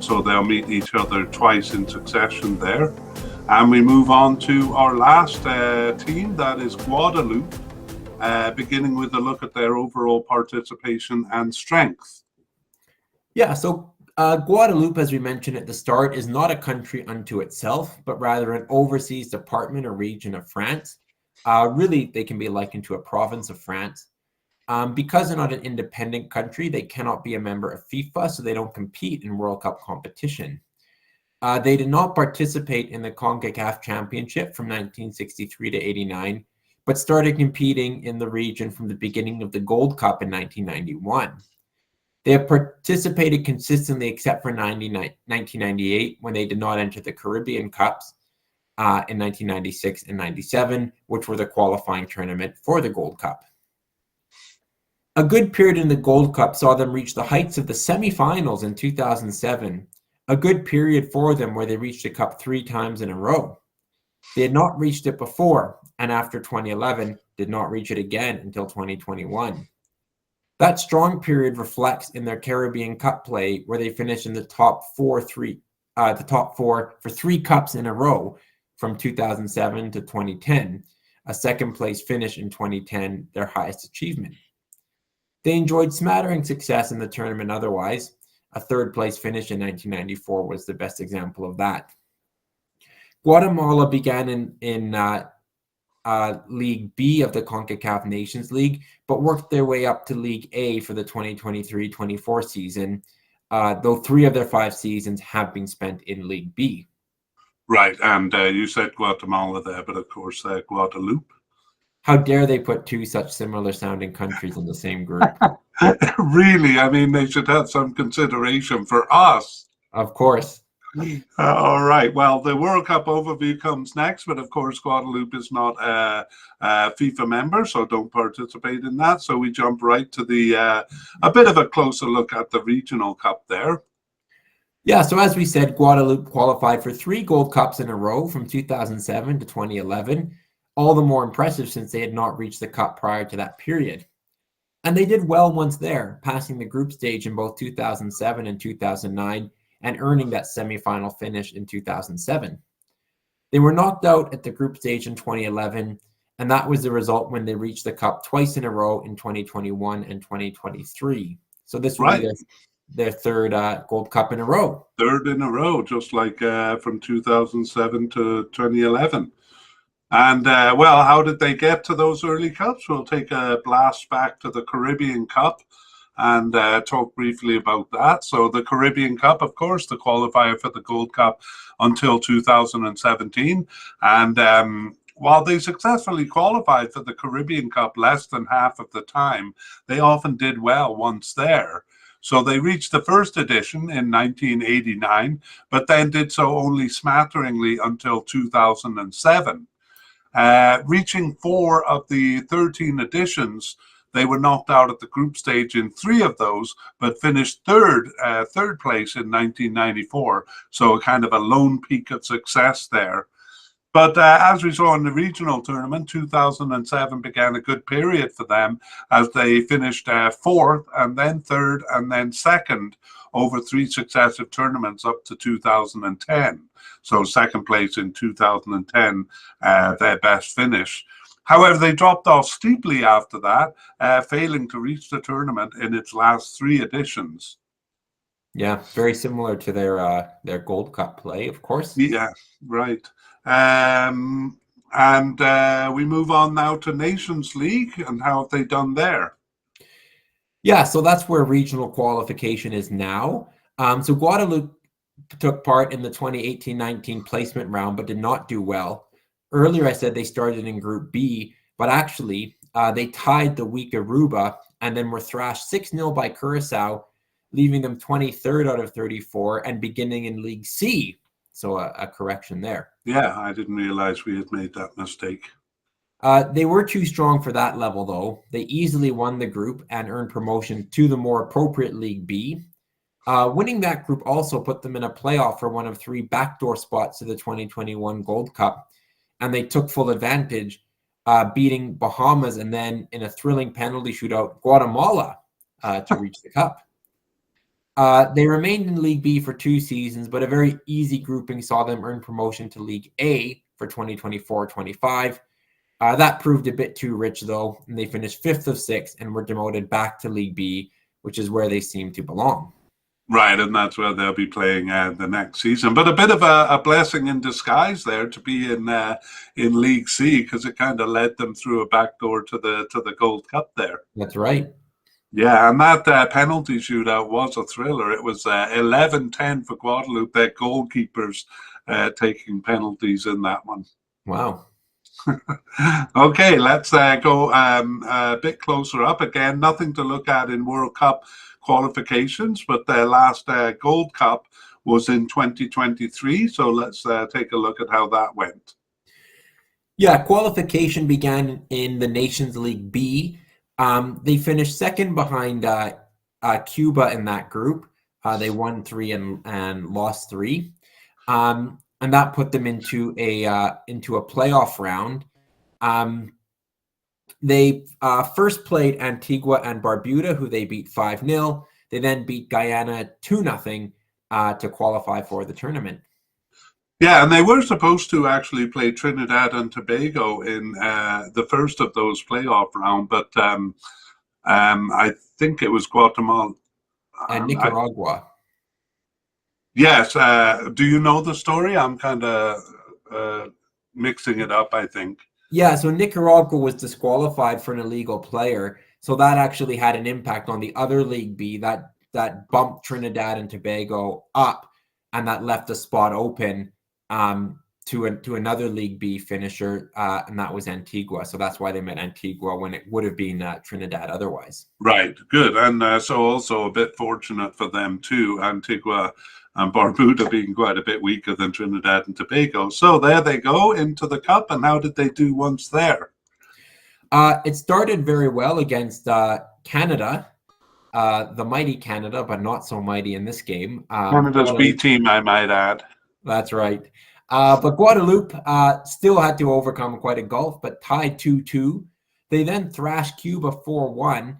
So they'll meet each other twice in succession there. And we move on to our last team, that is Guadeloupe. Beginning with a look at their overall participation and strength.
Yeah, so Guadeloupe, as we mentioned at the start, is not a country unto itself, but rather an overseas department or region of France. Really, they can be likened to a province of France. Because they're not an independent country, they cannot be a member of FIFA, so they don't compete in World Cup competition. They did not participate in the CONCACAF Championship from 1963 to 89, but started competing in the region from the beginning of the Gold Cup in 1991. They have participated consistently except for 1998, when they did not enter the Caribbean Cups in 1996 and 97, which were the qualifying tournament for the Gold Cup. A good period in the Gold Cup saw them reach the heights of the semifinals in 2007, a good period for them where they reached the Cup 3 times in a row. They had not reached it before, and after 2011, did not reach it again until 2021. That strong period reflects in their Caribbean Cup play, where they finished in the top four for 3 cups in a row from 2007 to 2010, a second place finish in 2010, their highest achievement. They enjoyed smattering success in the tournament otherwise. A 3rd place finish in 1994 was the best example of that. Guatemala began in League B of the CONCACAF Nations League, but worked their way up to League A for the 2023-24 season, though 3 of their 5 seasons have been spent in League B.
Right, and you said Guatemala there, but of course Guadeloupe.
How dare they put 2 such similar sounding countries in the same group?
Really, I mean, they should have some consideration for us.
Of course.
All right. Well, the World Cup overview comes next, but of course, Guadeloupe is not a FIFA member, so don't participate in that. So we jump right to the a bit of a closer look at the regional cup there.
Yeah, so as we said, Guadeloupe qualified for 3 Gold Cups in a row from 2007 to 2011, all the more impressive since they had not reached the cup prior to that period. And they did well once there, passing the group stage in both 2007 and 2009 and earning that semifinal finish in 2007. They were knocked out at the group stage in 2011, and that was the result when they reached the cup twice in a row in 2021 and 2023. So this would be their 3rd Gold Cup in a row.
3rd in a row, just like from 2007 to 2011. And, well, how did they get to those early cups? We'll take a blast back to the Caribbean Cup and talk briefly about that. So the Caribbean Cup, of course, the qualifier for the Gold Cup until 2017. And while they successfully qualified for the Caribbean Cup less than half of the time, they often did well once there. So they reached the first edition in 1989, but then did so only smatteringly until 2007. Reaching 4 of the 13 editions, they were knocked out at the group stage in 3 of those, but finished third place in 1994. So kind of a lone peak of success there. But as we saw in the regional tournament, 2007 began a good period for them as they finished 4th and then 3rd and then 2nd over 3 successive tournaments up to 2010. So 2nd place in 2010, their best finish. However, they dropped off steeply after that, failing to reach the tournament in its last 3 editions.
Yeah, very similar to their Gold Cup play, of course.
Yeah, right. And we move on now to Nations League, and how have they done there?
Yeah, so that's where regional qualification is now. So Guadeloupe took part in the 2018-19 placement round, but did not do well. Earlier, I said they started in Group B, but actually they tied the weak Aruba and then were thrashed 6-0 by Curacao, leaving them 23rd out of 34 and beginning in League C. So a correction there.
Yeah, I didn't realize we had made that mistake.
They were too strong for that level, though. They easily won the group and earned promotion to the more appropriate League B. Winning that group also put them in a playoff for one of 3 backdoor spots to the 2021 Gold Cup, and they took full advantage, beating Bahamas and then in a thrilling penalty shootout, Guatemala to reach the cup. They remained in League B for 2 seasons, but a very easy grouping saw them earn promotion to League A for 2024-25. That proved a bit too rich, though, and they finished 5th of 6 and were demoted back to League B, which is where they seem to belong.
Right, and that's where they'll be playing the next season. But a bit of a blessing in disguise there to be in League C, because it kind of led them through a back door to the Gold Cup there.
That's right.
Yeah, and that penalty shootout was a thriller. It was 11-10 for Guadeloupe, their goalkeepers taking penalties in that one.
Wow.
Okay, let's go a bit closer up. Again, nothing to look at in World Cup qualifications, but their last Gold Cup was in 2023. So let's take a look at how that went.
Yeah, qualification began in the Nations League B. They finished 2nd behind Cuba in that group. They won 3 and lost 3. And that put them into a playoff round. They first played Antigua and Barbuda, who they beat 5-0. They then beat Guyana 2-0 to qualify for the tournament.
Yeah, and they were supposed to actually play Trinidad and Tobago in the first of those playoff round, but I think it was Guatemala
and Nicaragua.
Yes. Do you know the story? I'm kind of mixing it up, I think.
Yeah, so Nicaragua was disqualified for an illegal player. So that actually had an impact on the other League B. That that bumped Trinidad and Tobago up, and that left a spot open to another League B finisher, and that was Antigua. So that's why they met Antigua when it would have been Trinidad otherwise.
Right, good. And so also a bit fortunate for them too, Antigua and Barbuda being quite a bit weaker than Trinidad and Tobago. So there they go into the Cup, and how did they do once there?
It started very well against Canada, the mighty Canada, but not so mighty in this game.
Canada's B team, I might add.
That's right. But Guadeloupe still had to overcome quite a gulf, but tied 2-2. They then thrashed Cuba 4-1.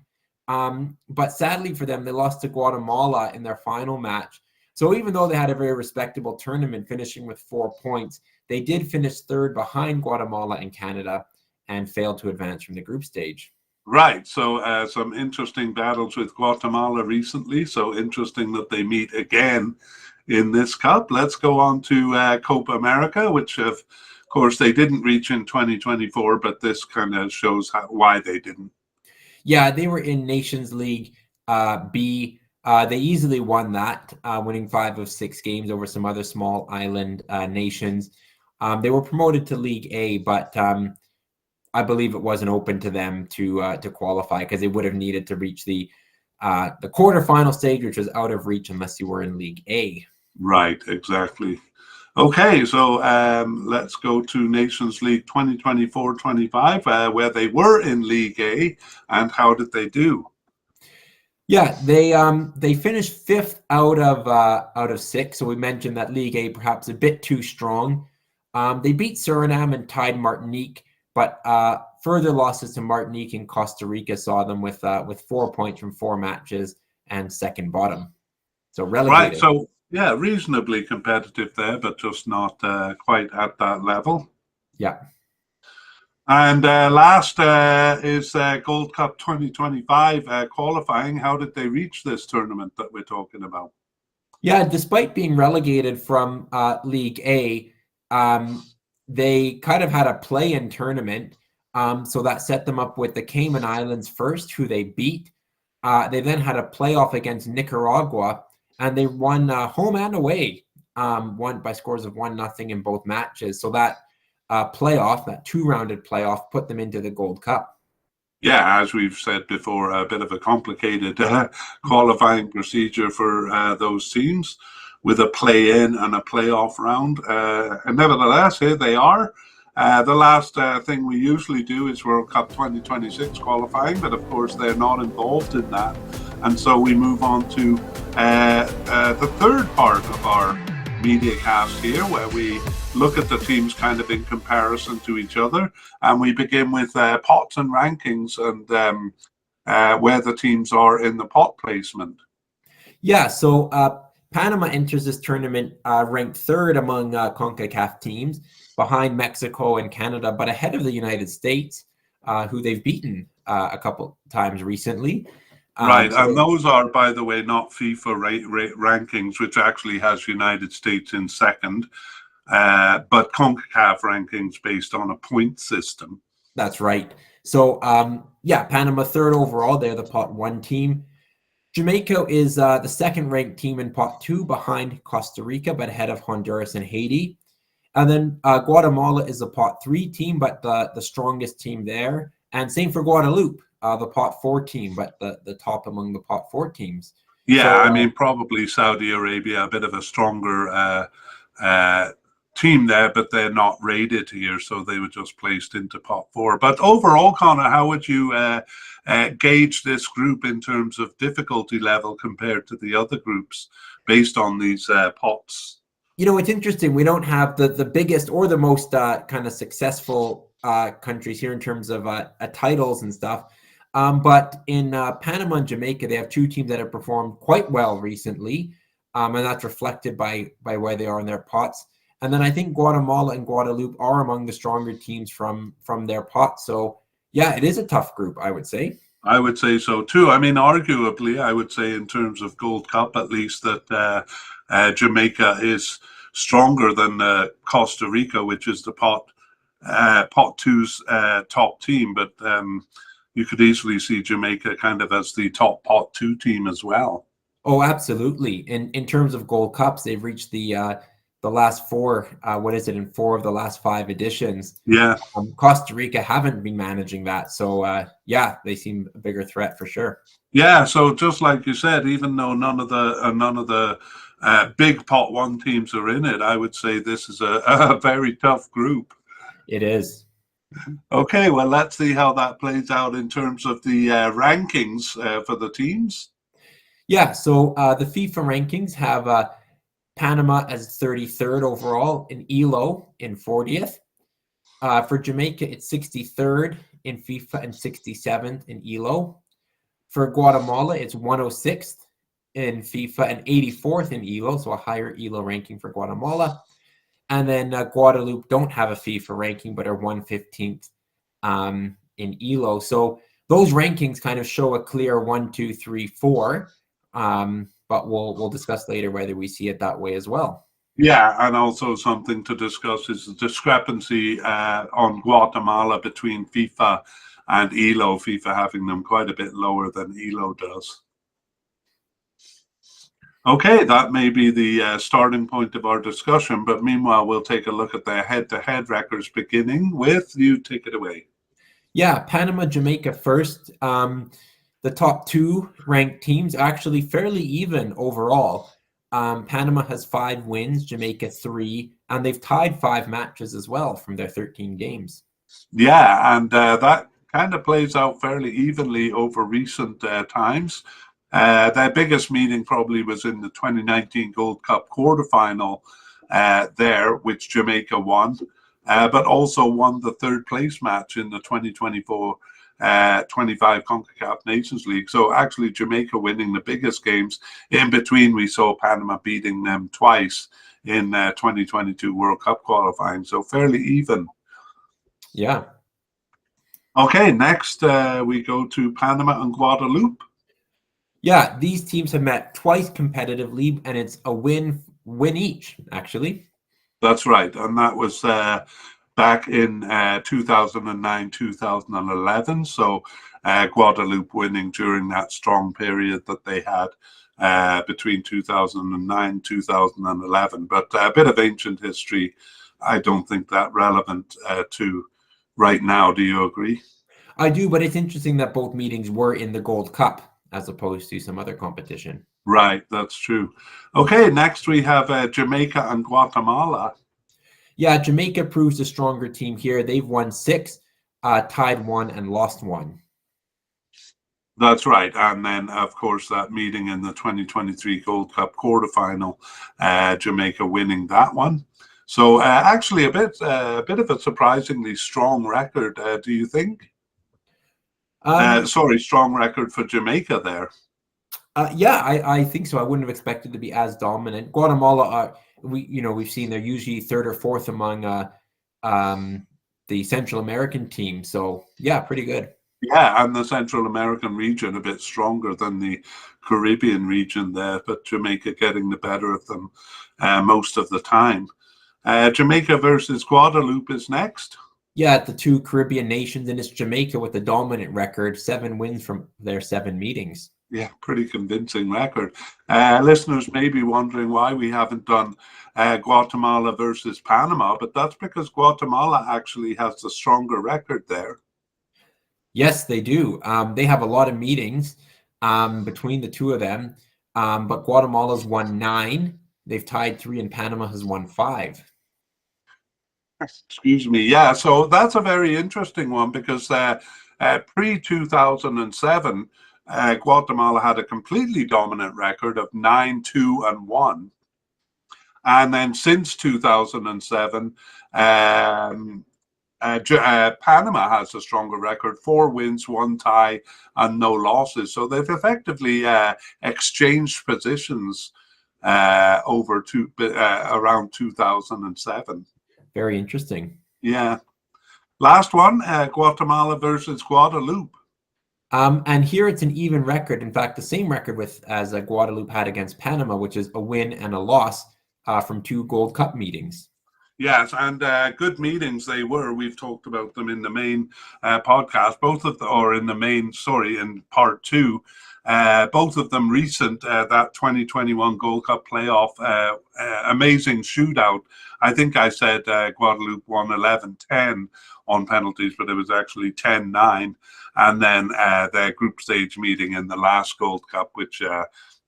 But sadly for them, they lost to Guatemala in their final match. So even though they had a very respectable tournament, finishing with 4 points, they did finish third behind Guatemala and Canada and failed to advance from the group stage.
Right. So some interesting battles with Guatemala recently. So interesting that they meet again in this Cup. Let's go on to Copa America, which of course they didn't reach in 2024, but this kind of shows why they didn't.
Yeah, they were in Nations League B. They easily won that, winning 5 of 6 games over some other small island nations. They were promoted to League A, but I believe it wasn't open to them to qualify, because they would have needed to reach the quarterfinal stage, which was out of reach unless you were in League A.
Right, exactly. Okay, so let's go to Nations League 2024-25, where they were in League A, and how did they do?
Yeah, they finished 5th out of 6. So we mentioned that League A perhaps a bit too strong. They beat Suriname and tied Martinique, but further losses to Martinique and Costa Rica saw them with 4 points from 4 matches and second bottom. So relegated.
Right, so yeah, reasonably competitive there, but just not quite at that level.
Yeah.
And last is Gold Cup 2025 qualifying. How did they reach this tournament that we're talking about?
Yeah, despite being relegated from League A, they kind of had a play-in tournament. So that set them up with the Cayman Islands first, who they beat. They then had a playoff against Nicaragua, and they won home and away, won by scores of 1-0 in both matches. So that playoff, that 2-rounded playoff, put them into the Gold Cup.
Yeah, as we've said before, a bit of a complicated qualifying procedure for those teams, with a play-in and a playoff round. And nevertheless, here they are. The last thing we usually do is World Cup 2026 qualifying, but of course they're not involved in that. And so we move on to the third part of our media cast here, where we look at the teams kind of in comparison to each other. And we begin with pots and rankings, and where the teams are in the pot placement.
Yeah, so Panama enters this tournament ranked 3rd among CONCACAF teams, behind Mexico and Canada, but ahead of the United States, who they've beaten a couple times recently.
Right, and those are, by the way, not FIFA rankings, which actually has United States in 2nd, but CONCACAF rankings based on a point system.
That's right. So, yeah, Panama 3rd overall. They're the pot 1 team. Jamaica is the 2nd-ranked team in pot 2, behind Costa Rica, but ahead of Honduras and Haiti. And then Guatemala is a pot 3 team, but the strongest team there. And same for Guadeloupe, the pot 4 team, but the top among the pot 4 teams.
Yeah, so, I mean, probably Saudi Arabia, a bit of a stronger team there, but they're not rated here, so they were just placed into pot 4. But overall, Connor, how would you gauge this group in terms of difficulty level compared to the other groups based on these pots?
You know, it's interesting. We don't have the biggest or the most kind of successful countries here in terms of titles and stuff. But in Panama and Jamaica, they have 2 teams that have performed quite well recently, and that's reflected by where they are in their pots. And then I think Guatemala and Guadeloupe are among the stronger teams from their pots. So, yeah, it is a tough group, I would say.
I would say so, too. I mean, arguably, I would say in terms of Gold Cup, at least, that Jamaica is stronger than Costa Rica, which is the pot 2's top team. But you could easily see Jamaica kind of as the top pot 2 team as well.
Oh, absolutely. In terms of Gold Cups, they've reached the last four. What is it, in four of the last five editions?
Yeah.
Costa Rica haven't been managing that, so yeah, they seem a bigger threat for sure.
Yeah, so just like you said, even though none of the big pot one teams are in it, I would say this is a very tough group.
It is.
Okay, well, let's see how that plays out in terms of the rankings for the teams.
Yeah, so the FIFA rankings have Panama as 33rd overall, and ELO in 40th. For Jamaica, it's 63rd in FIFA and 67th in ELO. For Guatemala, it's 106th in FIFA and 84th in ELO, so a higher ELO ranking for Guatemala. And then Guadeloupe don't have a FIFA ranking, but are 115th in ELO. So those rankings kind of show a clear 1, 2, 3, 4. But we'll discuss later whether we see it that way as well.
Yeah, and also something to discuss is the discrepancy on Guatemala between FIFA and ELO, FIFA having them quite a bit lower than ELO does. Okay, that may be the starting point of our discussion, but meanwhile, we'll take a look at the head-to-head records, beginning with, you take it away.
Yeah, Panama, Jamaica first. The top two ranked teams are actually fairly even overall. Panama has 5 wins, Jamaica 3, and they've tied 5 matches as well from their 13 games.
Yeah, and that kind of plays out fairly evenly over recent times. Their biggest meeting probably was in the 2019 Gold Cup quarterfinal there, which Jamaica won, but also won the third place match in the 2024 25 CONCACAF Nations League. So actually Jamaica winning the biggest games. In between, we saw Panama beating them twice in 2022 World Cup qualifying. So fairly even.
Yeah.
Okay, next we go to Panama and Guadeloupe.
Yeah, these teams have met twice competitively, and it's a win each, actually.
That's right, and that was back in 2009, 2011. So Guadeloupe winning during that strong period that they had between 2009 2011. But a bit of ancient history, I don't think that relevant to right now. Do you agree?
I do, but it's interesting that both meetings were in the Gold Cup as opposed to some other competition.
Right, that's true. Okay, next we have Jamaica and Guatemala.
Yeah, Jamaica proves a stronger team here. They've won 6, tied 1, and lost 1.
That's right. And then, of course, that meeting in the 2023 Gold Cup quarterfinal, Jamaica winning that one. So actually a bit of a surprisingly strong record, do you think? Strong record for Jamaica there.
Yeah, I think so. I wouldn't have expected to be as dominant. Guatemala, we've seen they're usually 3rd or 4th among the Central American team. So yeah, pretty good.
Yeah, and the Central American region a bit stronger than the Caribbean region there, but Jamaica getting the better of them most of the time. Jamaica versus Guadeloupe is next.
Yeah, the 2 Caribbean nations, and it's Jamaica with the dominant record, 7 wins from their 7 meetings.
Yeah, pretty convincing record. Listeners may be wondering why we haven't done Guatemala versus Panama, but that's because Guatemala actually has the stronger record there.
Yes, they do. They have a lot of meetings between the two of them, but Guatemala's won 9. They've tied 3, and Panama has won 5.
Excuse me. Yeah, so that's a very interesting one because pre-2007, Guatemala had a completely dominant record of 9-2-1. And then since 2007, Panama has a stronger record, 4 wins, 1 tie, and no losses. So they've effectively exchanged positions over around 2007.
Very interesting.
Yeah. Last one, Guatemala versus Guadeloupe.
And here it's an even record. In fact, the same record as Guadeloupe had against Panama, which is a win and a loss from 2 Gold Cup meetings.
Yes, and good meetings they were. We've talked about them in the main podcast, in part 2. both of them recent, that 2021 Gold Cup playoff, amazing shootout. I think I said Guadeloupe won 11-10 on penalties, but it was actually 10-9. And then their group stage meeting in the last Gold Cup, which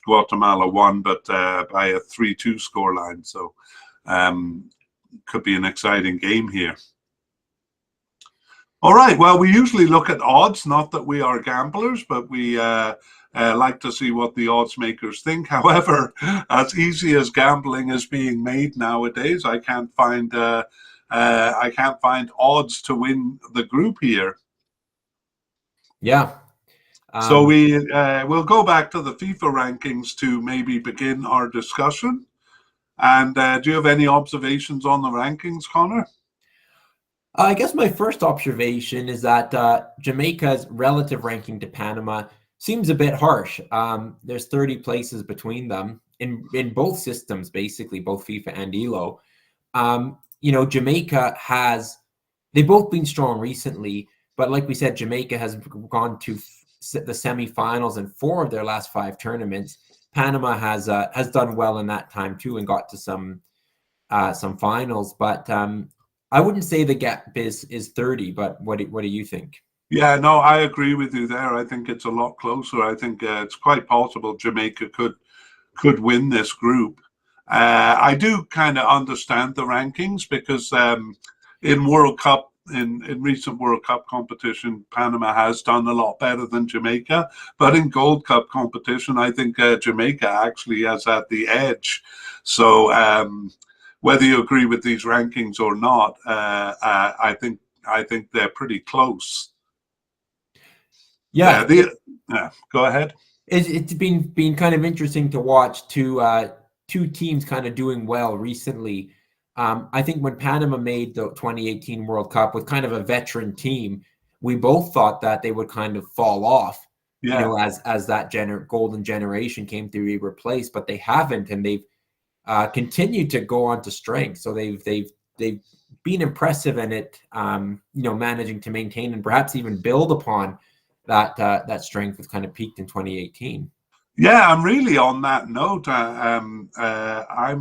Guatemala won, but by a 3-2 scoreline. So could be an exciting game here. All right, well, we usually look at odds, not that we are gamblers, but we like to see what the odds makers think. However, as easy as gambling is being made nowadays, I can't find odds to win the group here.
Yeah.
So we'll go back to the FIFA rankings to maybe begin our discussion. And do you have any observations on the rankings, Connor?
I guess my first observation is that Jamaica's relative ranking to Panama seems a bit harsh. There's 30 places between them in both systems, basically, both FIFA and ELO. Jamaica they've both been strong recently, but like we said, Jamaica has gone to the semifinals in 4 of their last 5 tournaments. Panama has done well in that time too and got to some finals, but I wouldn't say the gap is 30, but what do you think?
Yeah, no, I agree with you there. I think it's a lot closer. I think it's quite possible Jamaica could win this group. I do kind of understand the rankings because in World Cup, in recent World Cup competition, Panama has done a lot better than Jamaica. But in Gold Cup competition, I think Jamaica actually has had the edge. So whether you agree with these rankings or not, I think they're pretty close.
Yeah,
go ahead.
It's been kind of interesting to watch two teams kind of doing well recently. I think when Panama made the 2018 World Cup with kind of a veteran team, we both thought that they would kind of fall off, as that golden generation came to be replaced, but they haven't, and they've continued to go on to strength. So they've been impressive in it, managing to maintain and perhaps even build upon that strength was kind of peaked in 2018.
Yeah, I'm really on that note. I'm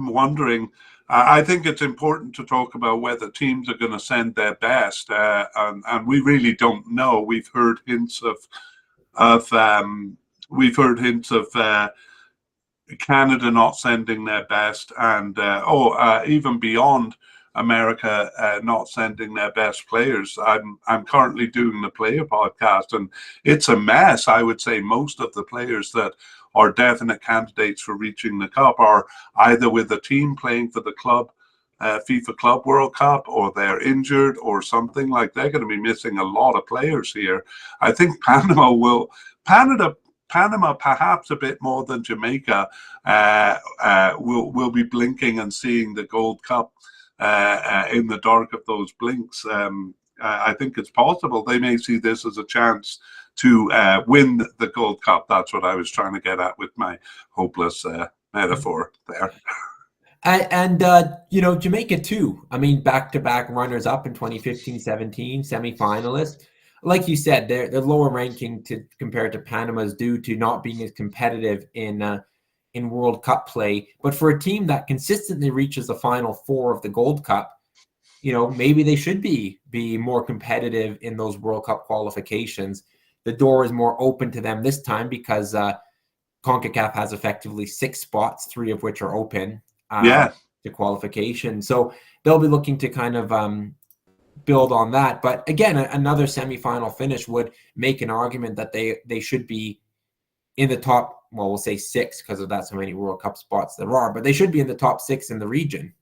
wondering. I think it's important to talk about whether teams are going to send their best, and we really don't know. We've heard hints of Canada not sending their best, and even beyond America not sending their best players. I'm currently doing the Player podcast, and it's a mess. I would say most of the players that are definite candidates for reaching the cup are either with a team playing for the club FIFA Club World Cup, or they're injured or something. Like, they're going to be missing a lot of players here. I think Panama perhaps a bit more than Jamaica will be blinking and seeing the Gold Cup in the dark of those blinks. I think it's possible they may see this as a chance to win the Gold Cup. That's what I was trying to get at with my hopeless metaphor there.
And Jamaica too. I mean, back-to-back runners-up in 2015-17, semifinalists. Like you said, their lower ranking compared to Panama's due to not being as competitive in World Cup play. But for a team that consistently reaches the Final Four of the Gold Cup, maybe they should be more competitive in those World Cup qualifications. The door is more open to them this time because CONCACAF has effectively 6 spots, 3 of which are open to qualification. So they'll be looking to kind of build on that. But again, another semifinal finish would make an argument that they should be in the top, well, we'll say 6 because of that's how many World Cup spots there are, but they should be in the top 6 in the region.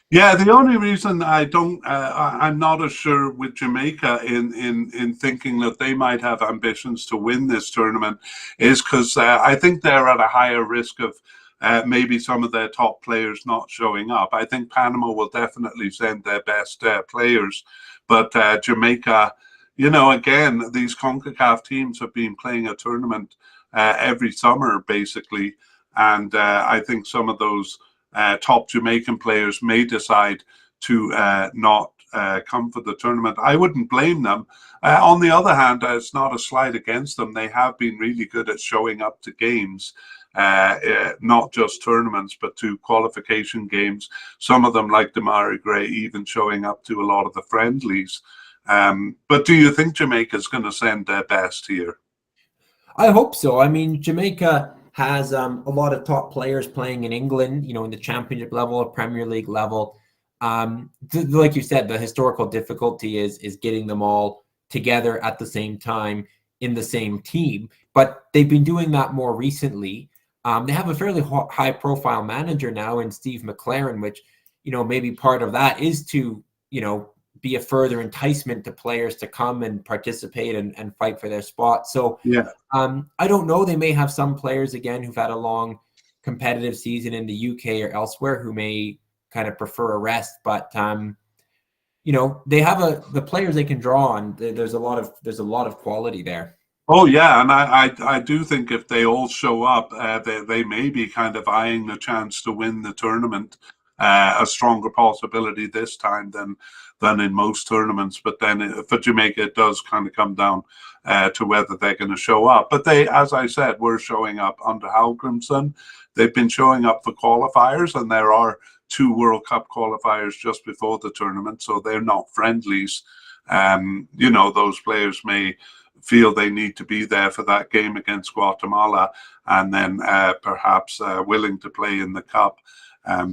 Yeah, the only reason I'm not as sure with Jamaica in thinking that they might have ambitions to win this tournament is because I think they're at a higher risk of maybe some of their top players not showing up. I think Panama will definitely send their best players, but Jamaica, again, these CONCACAF teams have been playing a tournament every summer, basically, and I think some of those top Jamaican players may decide to not come for the tournament. I wouldn't blame them. On the other hand, it's not a slight against them. They have been really good at showing up to games, not just tournaments, but to qualification games. Some of them, like Damari Gray, even showing up to a lot of the friendlies. But do you think Jamaica's going to send their best here?
I hope so. I mean, Jamaica has a lot of top players playing in England, in the championship level, Premier League level. Like you said, the historical difficulty is getting them all together at the same time in the same team. But they've been doing that more recently. They have a fairly high-profile manager now in Steve McLaren, which, maybe part of that is to, be a further enticement to players to come and participate and fight for their spot. So
yeah,
I don't know. They may have some players, again, who've had a long competitive season in the UK or elsewhere who may kind of prefer a rest. But, they have the players they can draw on. There's a lot of quality there.
Oh yeah, and I do think if they all show up, they may be kind of eyeing the chance to win the tournament. A stronger possibility this time than in most tournaments. But then for Jamaica, it does kind of come down to whether they're going to show up. But they, as I said, were showing up under Hallgrimsson. They've been showing up for qualifiers, and there are 2 World Cup qualifiers just before the tournament, so they're not friendlies. Those players may feel they need to be there for that game against Guatemala, and then perhaps willing to play in the Cup.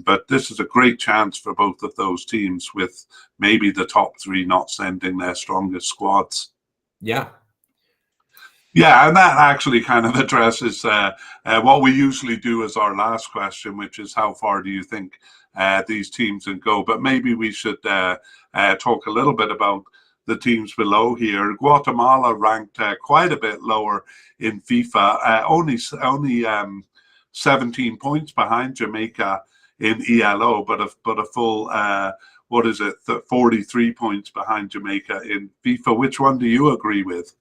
But this is a great chance for both of those teams, with maybe the top 3 not sending their strongest squads.
Yeah.
Yeah, and that actually kind of addresses what we usually do as our last question, which is how far do you think these teams can go? But maybe we should talk a little bit about the teams below here. Guatemala ranked quite a bit lower in FIFA, only 17 points behind Jamaica in ELO, but a full 43 points behind Jamaica in FIFA. Which one do you agree with?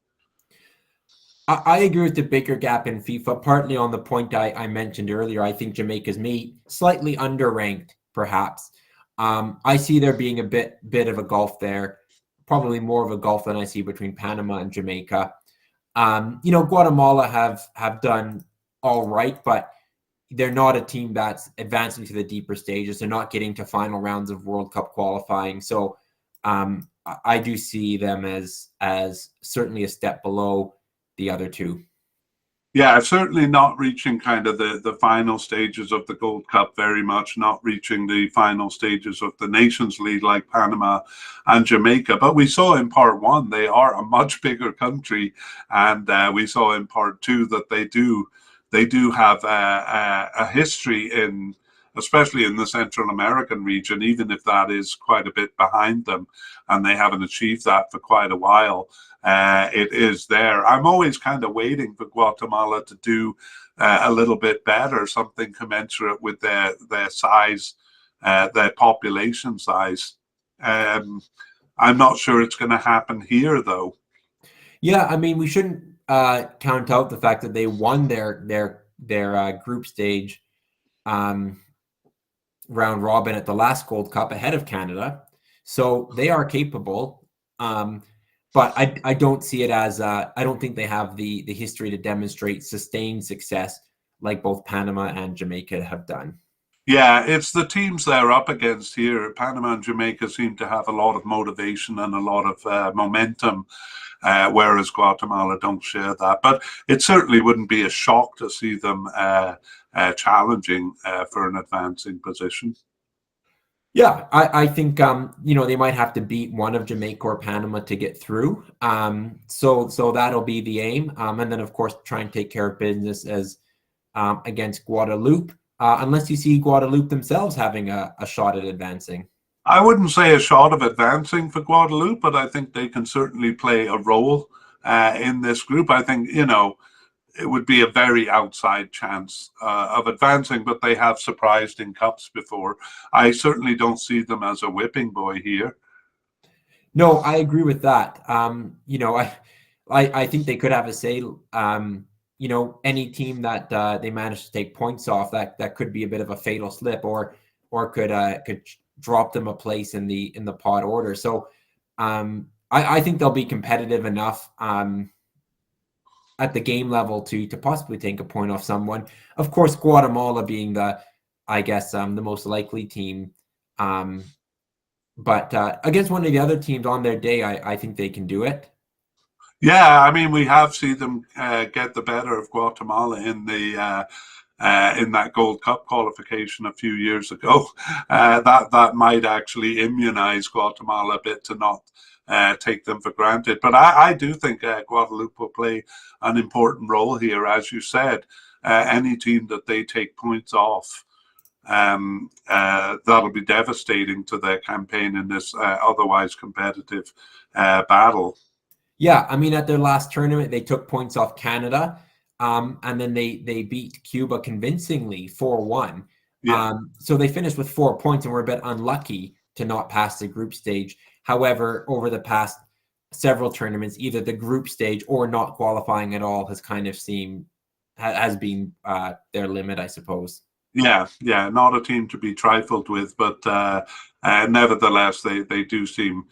I agree with the bigger gap in FIFA, partly on the point I mentioned earlier. I think Jamaica's slightly underranked, perhaps. I see there being a bit of a gulf there, probably more of a gulf than I see between Panama and Jamaica. Guatemala have done all right, but they're not a team that's advancing to the deeper stages. They're not getting to final rounds of World Cup qualifying. So I do see them as certainly a step below the other 2.
Yeah, certainly not reaching kind of the final stages of the Gold Cup very much, not reaching the final stages of the Nations League like Panama and Jamaica. But we saw in part 1, they are a much bigger country. And we saw in part 2 that they do have a history especially in the Central American region, even if that is quite a bit behind them and they haven't achieved that for quite a while. It is there. I'm always kind of waiting for Guatemala to do a little bit better, something commensurate with their size, their population size. I'm not sure it's going to happen here, though.
Yeah, I mean, we shouldn't count out the fact that they won their group stage round robin at the last Gold Cup ahead of Canada, so they are capable. But I don't see it as I don't think they have the history to demonstrate sustained success like both Panama and Jamaica have done.
Yeah, it's the teams they're up against here. Panama and Jamaica seem to have a lot of motivation and a lot of momentum, whereas Guatemala don't share that. But it certainly wouldn't be a shock to see them challenging for an advancing position.
Yeah, I think they might have to beat one of Jamaica or Panama to get through. So that'll be the aim, and then of course try and take care of business as against Guadeloupe. Unless you see Guadeloupe themselves having a shot at advancing.
I wouldn't say a shot of advancing for Guadeloupe, but I think they can certainly play a role in this group. I think, it would be a very outside chance of advancing, but they have surprised in cups before. I certainly don't see them as a whipping boy here.
No, I agree with that. I think they could have a say. Any team that they manage to take points off, that could be a bit of a fatal slip, or could drop them a place in the pot order. So I think they'll be competitive enough at the game level to possibly take a point off someone. Of course, Guatemala being the most likely team. But against one of the other teams on their day, I think they can do it.
Yeah, I mean, we have seen them get the better of Guatemala in the in that Gold Cup qualification a few years ago. That might actually immunize Guatemala a bit to not take them for granted. But I do think Guadeloupe will play an important role here, as you said. Any team that they take points off, that'll be devastating to their campaign in this otherwise competitive battle.
Yeah, I mean, at their last tournament, they took points off Canada, and then they beat Cuba convincingly 4-1.
Yeah.
So they finished with 4 points and were a bit unlucky to not pass the group stage. However, over the past several tournaments, either the group stage or not qualifying at all has kind of has been their limit, I suppose.
Yeah, not a team to be trifled with, but nevertheless, they do seem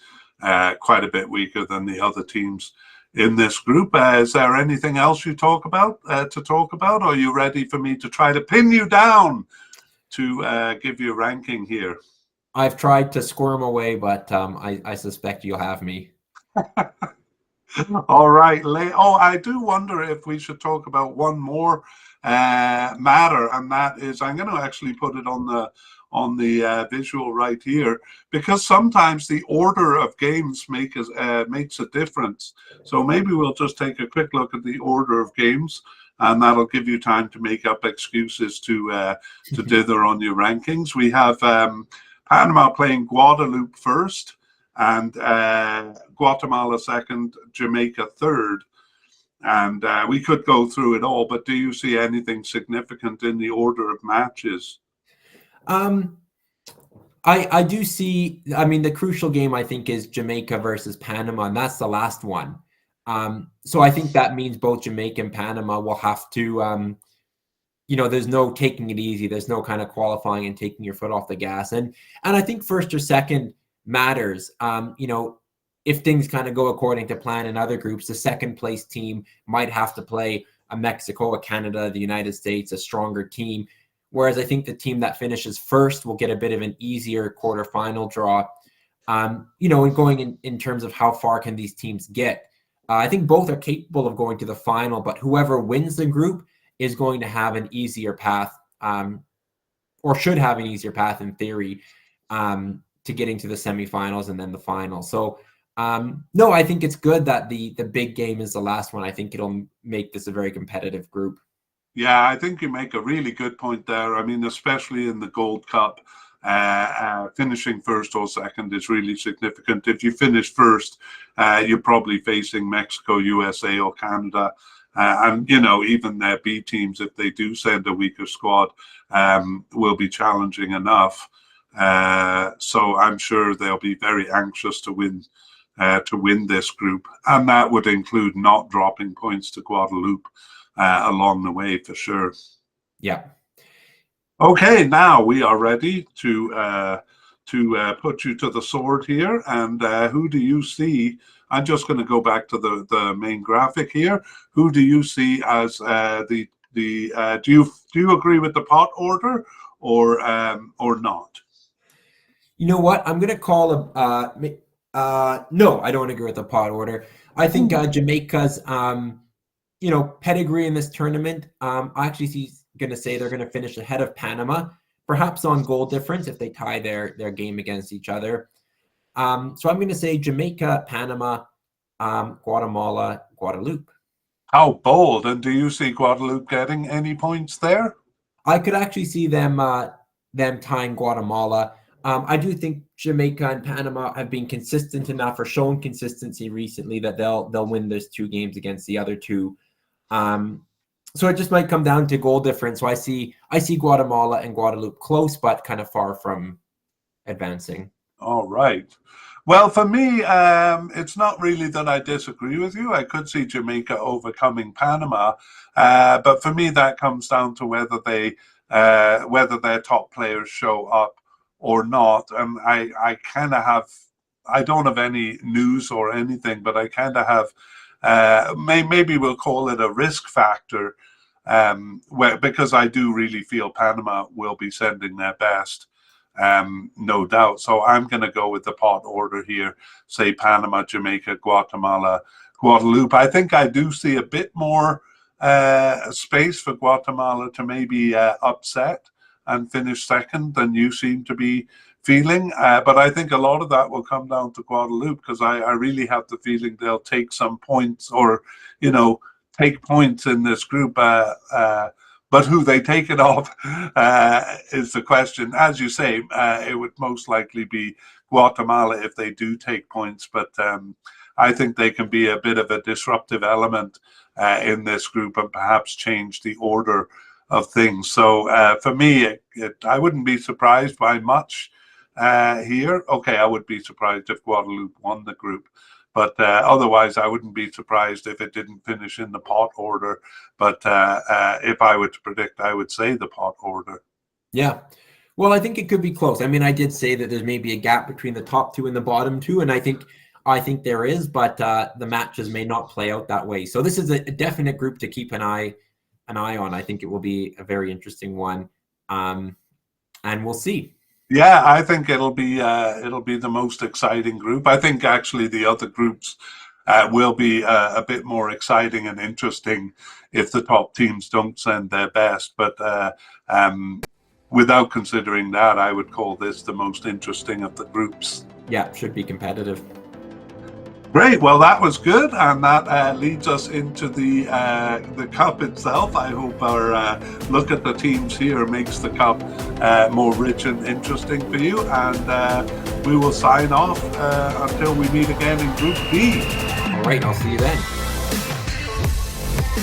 quite a bit weaker than the other teams in this group. Is there anything else you talk about, or are you ready for me to try to pin you down to give you a ranking here?
I've tried to squirm away, but I suspect you'll have me.
All right. I do wonder if we should talk about one more matter, and that is, I'm going to actually put it on the visual right here, because sometimes the order of games makes a difference. So maybe we'll just take a quick look at the order of games, and that'll give you time to make up excuses to dither on your rankings. We have Panama playing Guadeloupe first, and Guatemala second, Jamaica third. And we could go through it all, but do you see anything significant in the order of matches?
I do see, I mean, the crucial game, I think, is Jamaica versus Panama, and that's the last one. So I think that means both Jamaica and Panama will have to, there's no taking it easy. There's no kind of qualifying and taking your foot off the gas. And I think first or second matters. If things kind of go according to plan in other groups, the second place team might have to play a Mexico, a Canada, the United States, a stronger team. Whereas I think the team that finishes first will get a bit of an easier quarterfinal draw. And going in terms of how far can these teams get, I think both are capable of going to the final, but whoever wins the group is going to have an easier path, or should have an easier path in theory, to getting to the semifinals and then the final. So no, I think it's good that the big game is the last one. I think it'll make this a very competitive group.
Yeah, I think you make a really good point there. I mean, especially in the Gold Cup, finishing first or second is really significant. If you finish first, you're probably facing Mexico, USA, or Canada. And, even their B teams, if they do send a weaker squad, will be challenging enough. So I'm sure they'll be very anxious to win this group. And that would include not dropping points to Guadeloupe along the way, for sure.
Yeah.
Okay, now we are ready to put you to the sword here. And who do you see? I'm just going to go back to the main graphic here. Who do you see as do you agree with the pot order or not?
You know what? I'm going to call no, I don't agree with the pot order. I think Jamaica's pedigree in this tournament, I actually going to say they're going to finish ahead of Panama, perhaps on goal difference if they tie their game against each other. So I'm going to say Jamaica, Panama, Guatemala, Guadeloupe.
How bold! And do you see Guadeloupe getting any points there?
I could actually see them tying Guatemala. I do think Jamaica and Panama have been consistent enough or shown consistency recently that they'll win those 2 games against the other 2. So it just might come down to goal difference. So I see Guatemala and Guadeloupe close, but kind of far from advancing.
All right. Well, for me, it's not really that I disagree with you. I could see Jamaica overcoming Panama, but for me, that comes down to whether their top players show up or not. And I kind of have, I don't have any news or anything, but I kind of have, maybe we'll call it a risk factor, because I do really feel Panama will be sending their best, no doubt. So I'm going to go with the pot order here, say Panama, Jamaica, Guatemala, Guadeloupe. I think I do see a bit more space for Guatemala to maybe upset and finish second than you seem to be feeling. But I think a lot of that will come down to Guadeloupe, because I really have the feeling they'll take some points, or, take points in this group. But who they take it off is the question. As you say, it would most likely be Guatemala if they do take points. But I think they can be a bit of a disruptive element in this group and perhaps change the order of things. So for me, I wouldn't be surprised by much here. Okay, I would be surprised if Guadeloupe won the group. But otherwise, I wouldn't be surprised if it didn't finish in the pot order. But if I were to predict, I would say the pot order.
Yeah. Well, I think it could be close. I mean, I did say that there's maybe a gap between the top two and the bottom two, and I think there is, but the matches may not play out that way. So this is a definite group to keep an eye on. I think it will be a very interesting one, and we'll see.
Yeah, I think it'll be the most exciting group. I think actually the other groups will be a bit more exciting and interesting if the top teams don't send their best. But without considering that, I would call this the most interesting of the groups.
Yeah, should be competitive.
Great. Well, that was good, and that leads us into the cup itself. I hope our look at the teams here makes the cup more rich and interesting for you. And we will sign off until we meet again in Group B.
All right. I'll see you then.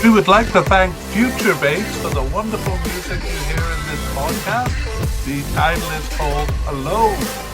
We would like to thank Future Bass for the wonderful music you hear in this podcast. The title is called Alone.